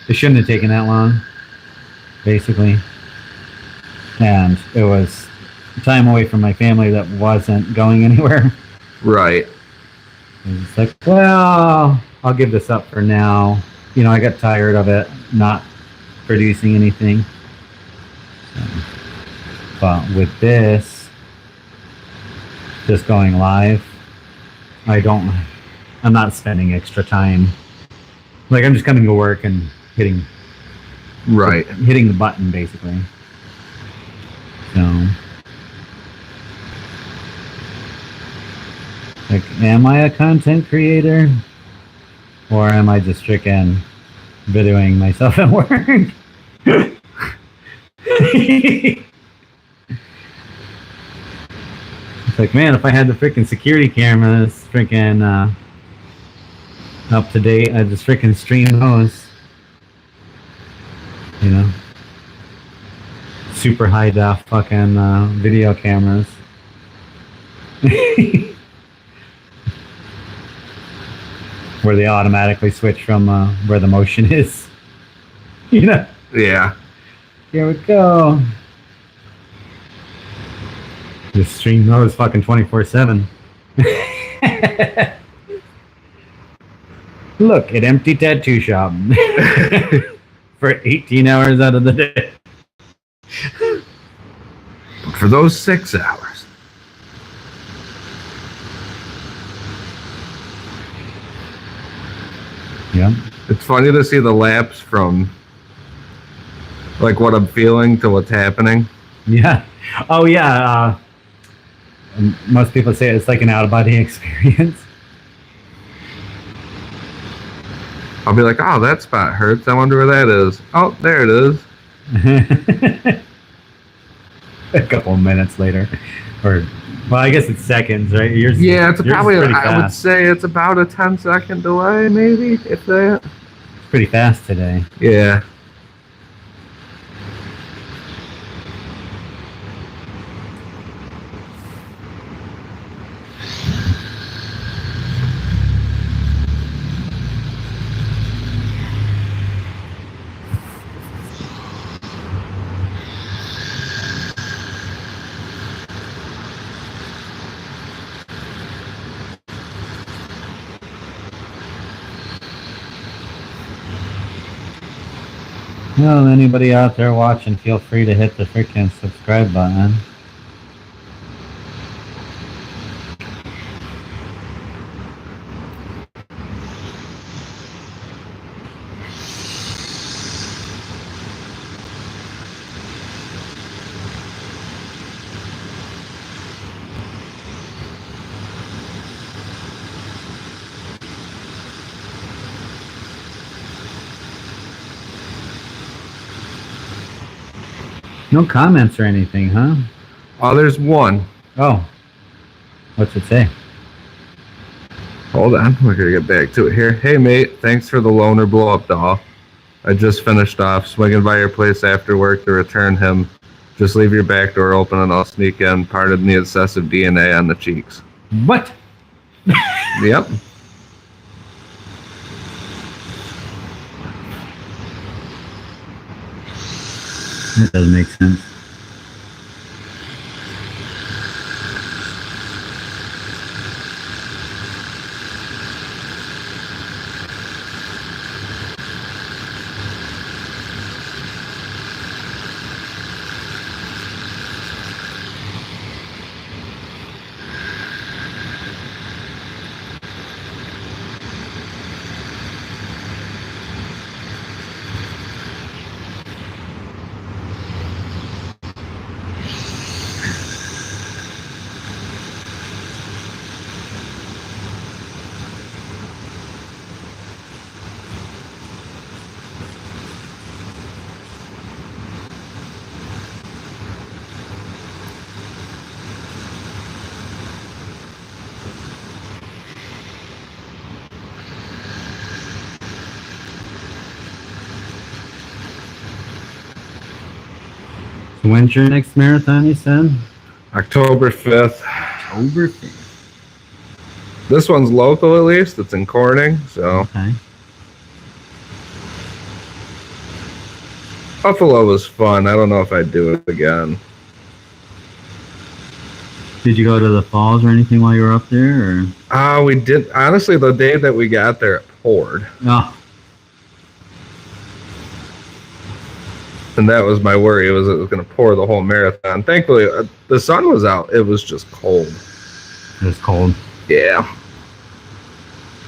have taken that long, basically. And it was time away from my family that wasn't going anywhere. Right. It's like, well, I'll give this up for now. You know, I got tired of it not producing anything. But with this, just going live, I'm not spending extra time. Like, I'm just coming to work and hitting the button, basically. So, like, am I a content creator? Or am I just freaking videoing myself at work? It's like, man, if I had the freaking security cameras freaking up to date, I'd just freaking stream those. You know? Super high def fucking video cameras. Where they automatically switch from where the motion is. You know? Yeah. Here we go. Just stream those fucking 24/7. Look at Empty Tattoo Shop. For 18 hours out of the day. For those 6 hours. Yeah. It's funny to see the lapse from like what I'm feeling to what's happening. Yeah. Oh, yeah. Most people say it's like an out-of-body experience. I'll be like, oh, that spot hurts. I wonder where that is. Oh, there it is. A couple of minutes later. Or, well, I guess it's seconds, right? Yeah, it's probably, pretty I would fast. say it's about a 10-second delay, maybe, if that. It's pretty fast today. Yeah. Well, anybody out there watching, feel free to hit the freaking subscribe button. No comments or anything, huh? Oh, there's one. Oh. What's it say? Hold on, we're gonna get back to it here. Hey mate, thanks for the loaner blow up doll. I just finished off swinging by your place after work to return him Just leave your back door open and I'll sneak in. Pardon the excessive DNA on the cheeks. What? Yep. That doesn't make sense. When's your next marathon, you said? October 5th. October 5th. This one's local at least. It's in Corning, so. Okay. Buffalo was fun. I don't know if I'd do it again. Did you go to the falls or anything while you were up there? Or? We did. Honestly, the day that we got there, it poured. Oh. And that was my worry, it was going to pour the whole marathon. Thankfully, the sun was out. It was just cold. It was cold. Yeah.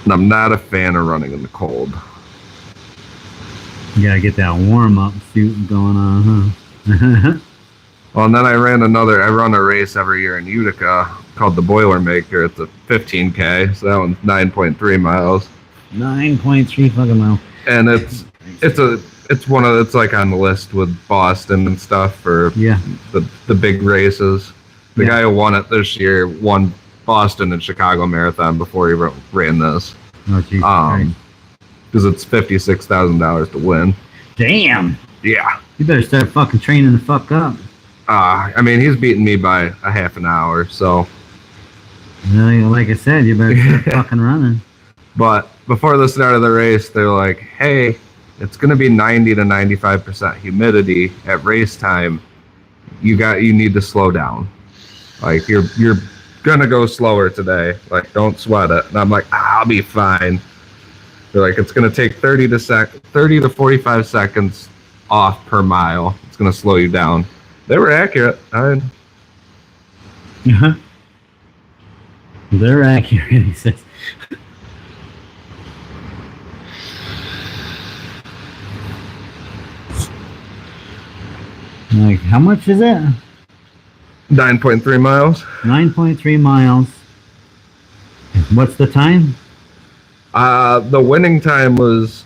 And I'm not a fan of running in the cold. You gotta get that warm-up suit going on, huh? Well, and then I run a race every year in Utica called the Boilermaker. It's a 15K, so that one's 9.3 miles. 9.3 fucking miles. And it's like on the list with Boston and stuff for the big races. The guy who won it this year won Boston and Chicago Marathon before he ran this. Oh, jeez. Because it's $56,000 to win. Damn. Yeah. You better start fucking training the fuck up. I mean, he's beating me by a half an hour, so. Like I said, you better start fucking running. But before the start of the race, they're like, hey, it's going to be 90 to 95% humidity at race time. You need to slow down. Like, you're going to go slower today. Like, don't sweat it. And I'm like, I'll be fine. They're like, it's going to take 30 to 45 seconds off per mile. It's going to slow you down. They were accurate. They're accurate, he says. Like, how much is it? 9.3 miles. 9.3 miles. What's the time? The winning time was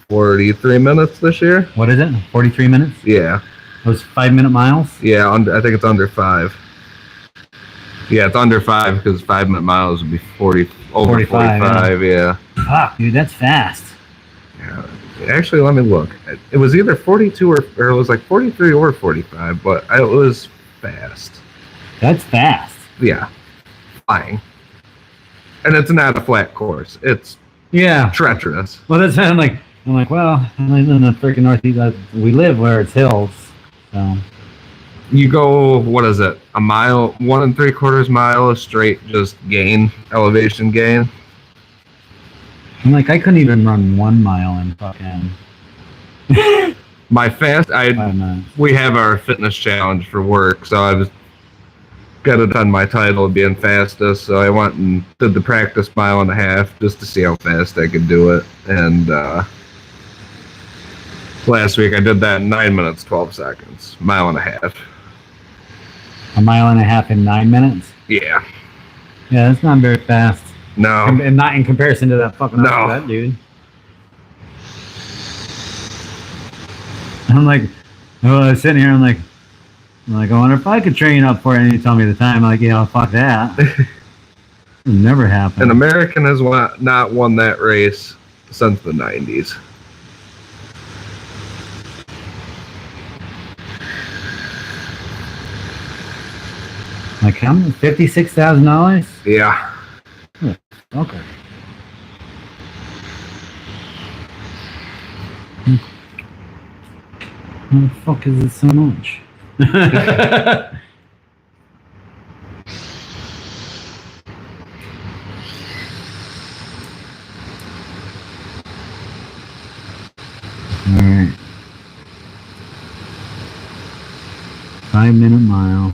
43 minutes this year. What is it? 43 minutes? Yeah. Those 5-minute miles? Yeah, I think it's under 5. Yeah, it's under 5 because 5-minute miles would be 45. Yeah. Fuck, dude, that's fast. Yeah. Actually, let me look. It was either 42 or it was like 43 or 45, but it was fast. That's fast. Yeah. Flying. And it's not a flat course. It's treacherous. Well, that's I'm like, well, I live in the freaking Northeast. We live where it's hills. So you go, what is it? A mile, 1 3/4 mile of straight just elevation gain. I'm like, I couldn't even run 1 mile in fucking. We have our fitness challenge for work, so I was got it on my title of being fastest. So I went and did the practice 1.5 miles just to see how fast I could do it. And last week I did that in 9 minutes 12 seconds, 1.5 miles. 1.5 miles in 9 minutes? Yeah. Yeah, that's not very fast. No. And not in comparison to that fucking that dude. I'm like, I was sitting here, I'm like, I wonder if I could train up for it. And you tell me the time. I'm like, fuck that. It never happened. An American has not won that race since the 90s. Like how much? $56,000? Yeah. Okay. How the fuck is it so much? Alright. 5-minute mile.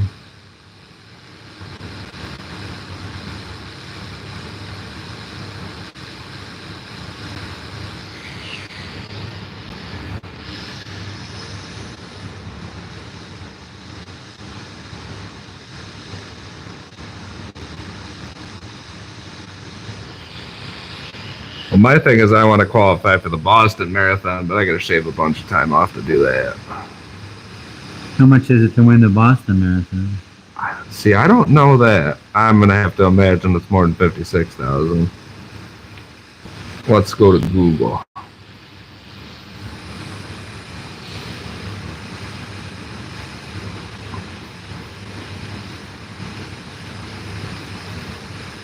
Well, my thing is I want to qualify for the Boston Marathon, but I got to shave a bunch of time off to do that. How much is it to win the Boston Marathon? See, I don't know that. I'm gonna have to imagine it's more than 56,000. Let's go to Google.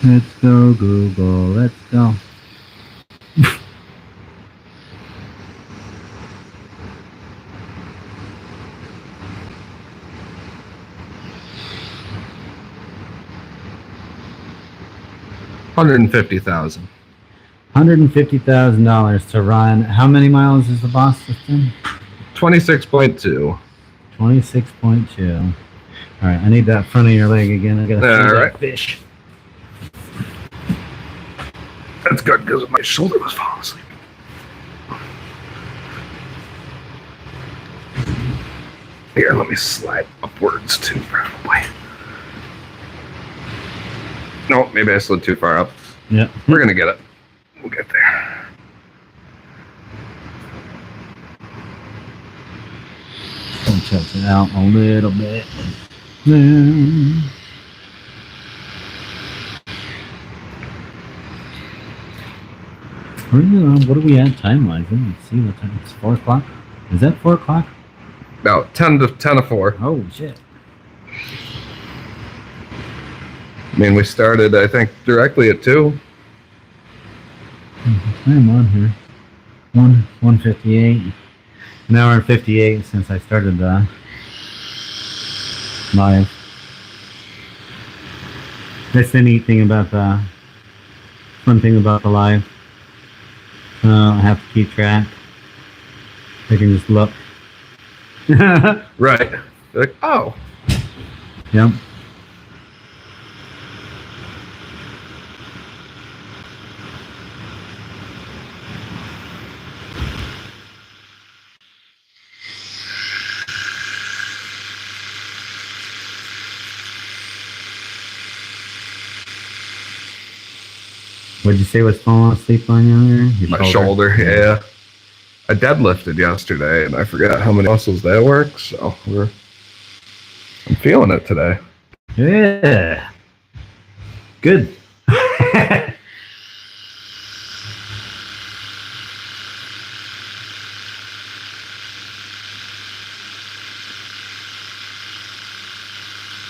Let's go, Google. Let's go. $150,000. $150,000 to run. How many miles is the Boston? 26.2. 26.2. All right, I need that front of your leg again. I gotta see All that right. fish. That's good because my shoulder was falling asleep. Here, let me slide upwards too, probably. No, maybe I slid too far up. Yeah. We're gonna get it. We'll get there. I'll tilt it out a little bit. Yeah. What are we at time-wise? Let me see what time. It's 4 o'clock. Is that 4 o'clock? About 10 to 4. Oh, shit. I mean, we started, I think, directly at 2. I'm on here. 1:58. An hour and 58 since I started the live. That's the neat thing about the fun thing about the live. I don't have to keep track. I can just look. Right. You're like, oh. Yep. What'd you say was falling asleep on you there? Your My shoulder, yeah. I deadlifted yesterday, and I forgot how many muscles that works, so I'm feeling it today. Yeah. Good.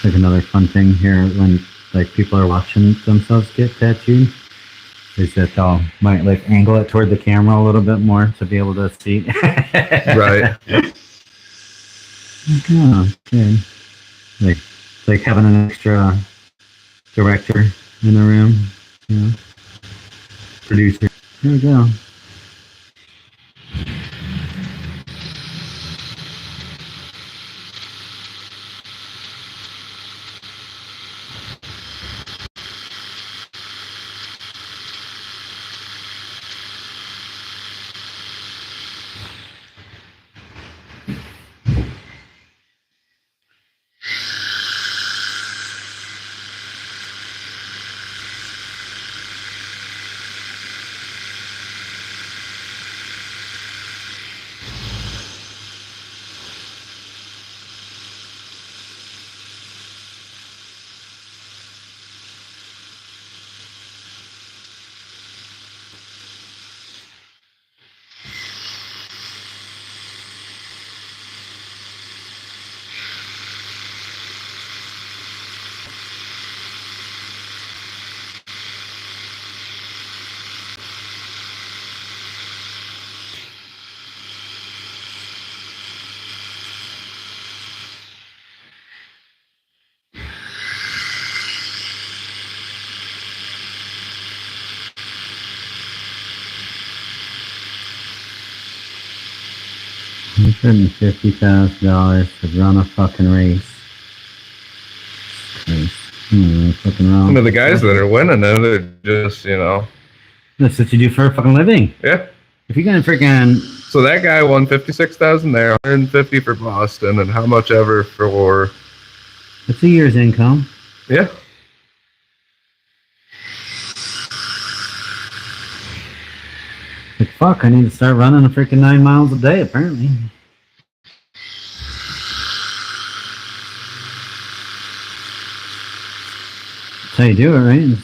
Like another fun thing here when like people are watching themselves get tattooed is that they'll might like angle it toward the camera a little bit more to be able to see. Right. Oh, good. Like having an extra director in the room, you know. Producer. Here we go. $150,000 to run a fucking race. Fucking wrong. Some of the guys that are winning it are just, That's what you do for a fucking living. yeah. If you're gonna freaking So that guy won 56,000 there, 150 for Boston, and how much ever for, it's a year's income. yeah. Like fuck, I need to start running a freaking 9 miles a day. Apparently. That's how you do it, right?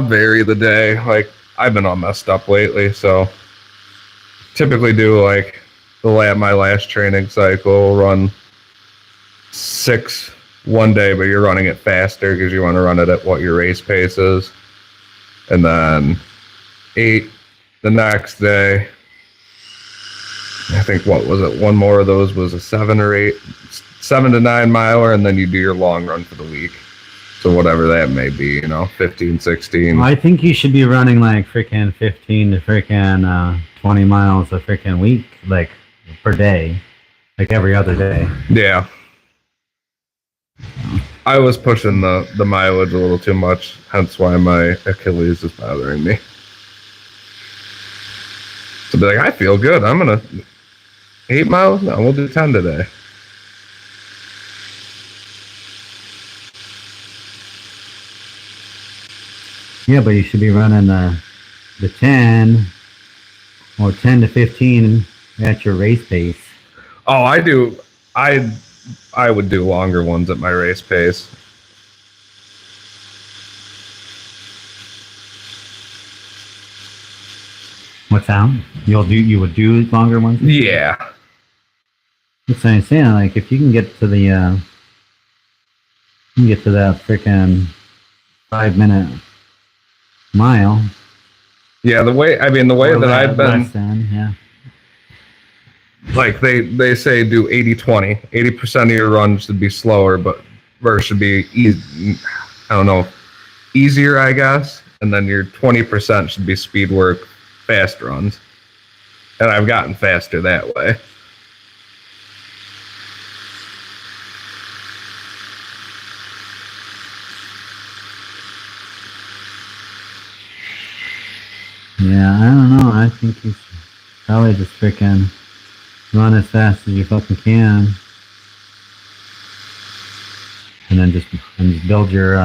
Vary the day. Like, I've been all messed up lately, so typically do like my last training cycle, run 6 one day, but you're running it faster because you want to run it at what your race pace is, and then 8 the next day. I think what was it? One more of those was a 7 to 9 miler, and then you do your long run for the week. So whatever that may be, 15, 16. Well, I think you should be running like freaking 15 to freaking 20 miles a freaking week, like per day, like every other day. Yeah. I was pushing the mileage a little too much, hence why my Achilles is bothering me. So be like, I feel good. I'm gonna 8 miles? No, we'll do 10 today. Yeah, but you should be running the 10 or 10 to 15 at your race pace. Oh, I do. I would do longer ones at my race pace. What's that? You would do longer ones? Yeah. That's what I'm saying. Like if you can get to the that freaking 5-minute mile. Yeah, the way that I've been, less than, yeah. like they say do 80-20. 80% of your runs should be slower, but should be easier, I guess. And then your 20% should be speed work, fast runs. And I've gotten faster that way. Yeah, I don't know. I think you should probably just freaking run as fast as you fucking can. And then just build your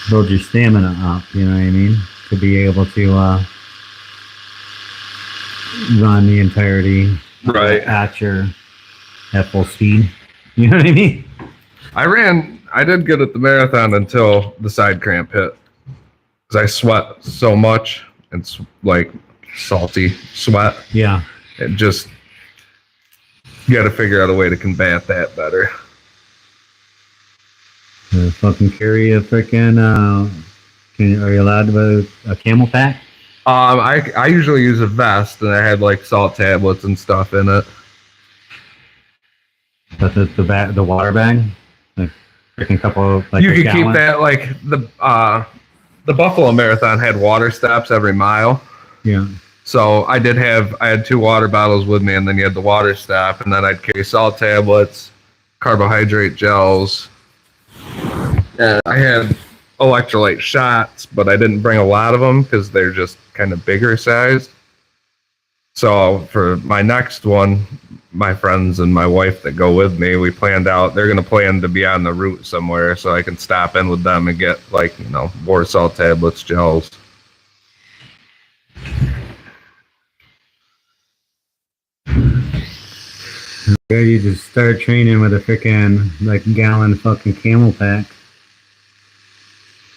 build your stamina up, you know what I mean? To be able to run the entirety Right. at full speed. You know what I mean? I did good at the marathon until the side cramp hit. Because I sweat so much. It's like salty sweat. Yeah. It just, you got to figure out a way to combat that better. Fucking carry a freaking, are you allowed to buy a camel pack? I usually use a vest, and I had like salt tablets and stuff in it. But the water bag? Like freaking couple of, like You a could gallon? keep that, like the Buffalo Marathon had water stops every mile. Yeah. So I had 2 water bottles with me, and then you had the water stop, and then I'd carry salt tablets, carbohydrate gels. I had electrolyte shots, but I didn't bring a lot of them because they're just kind of bigger sized. So for my next one, my friends and my wife that go with me, we planned out, they're going to plan to be on the route somewhere so I can stop in with them and get like, more salt tablets, gels. You just start training with a freaking like gallon fucking camel pack.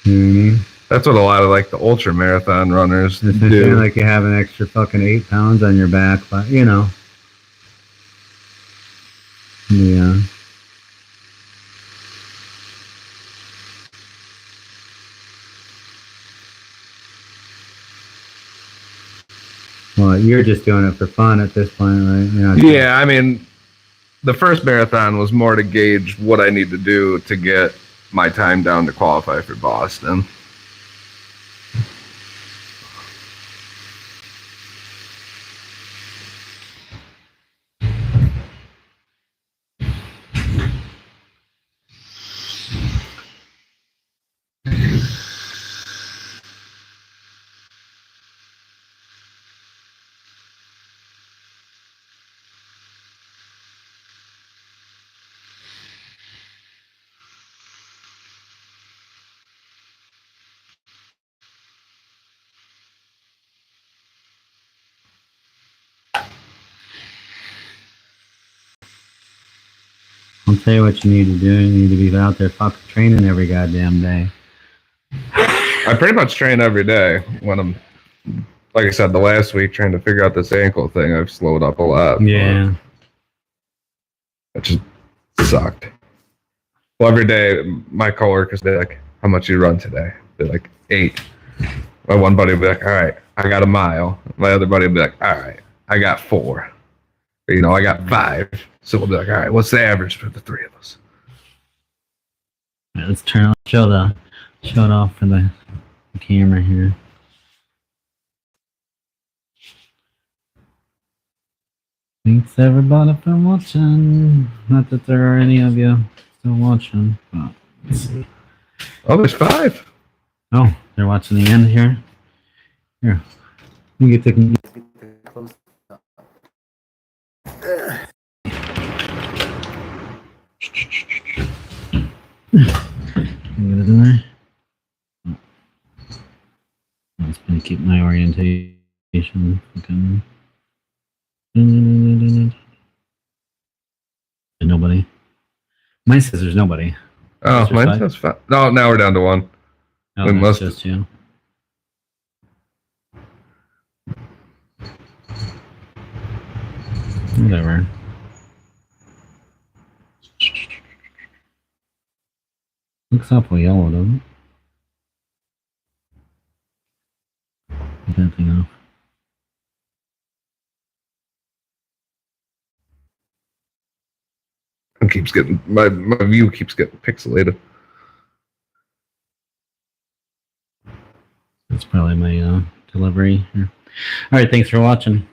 You know what I mean? That's what a lot of like the ultra marathon runners It's do. like you have an extra fucking 8 pounds on your back, but Yeah. Well, you're just doing it for fun at this point, right? Yeah, I mean, the first marathon was more to gauge what I need to do to get my time down to qualify for Boston. I'll tell you what you need to do. You need to be out there fucking training every goddamn day. I pretty much train every day when I'm, like I said, the last week trying to figure out this ankle thing. I've slowed up a lot. Yeah. It just sucked. Well, every day my coworkers be like, "How much you run today?" Be like, 8. My one buddy would be like, "All right, I got a mile." My other buddy would be like, "All right, I got 4." Or, I got 5. So we'll be like, "All right, what's the average for the 3 of us?" Right, let's show it off for the camera here. Thanks everybody for watching. Not that there are any of you still watching, but Oh, there's 5. oh, they're watching the end here. Here, you get the close up. Get it in there. I'm just gonna keep my orientation. Okay. Nobody. Mine says there's nobody. Oh, mine says 5. No, now we're down to 1. Oh, We that's must- just you. Whatever. Looks awful yellow, doesn't it? Get that thing off. It keeps getting my view keeps getting pixelated. That's probably my delivery here. All right, thanks for watching.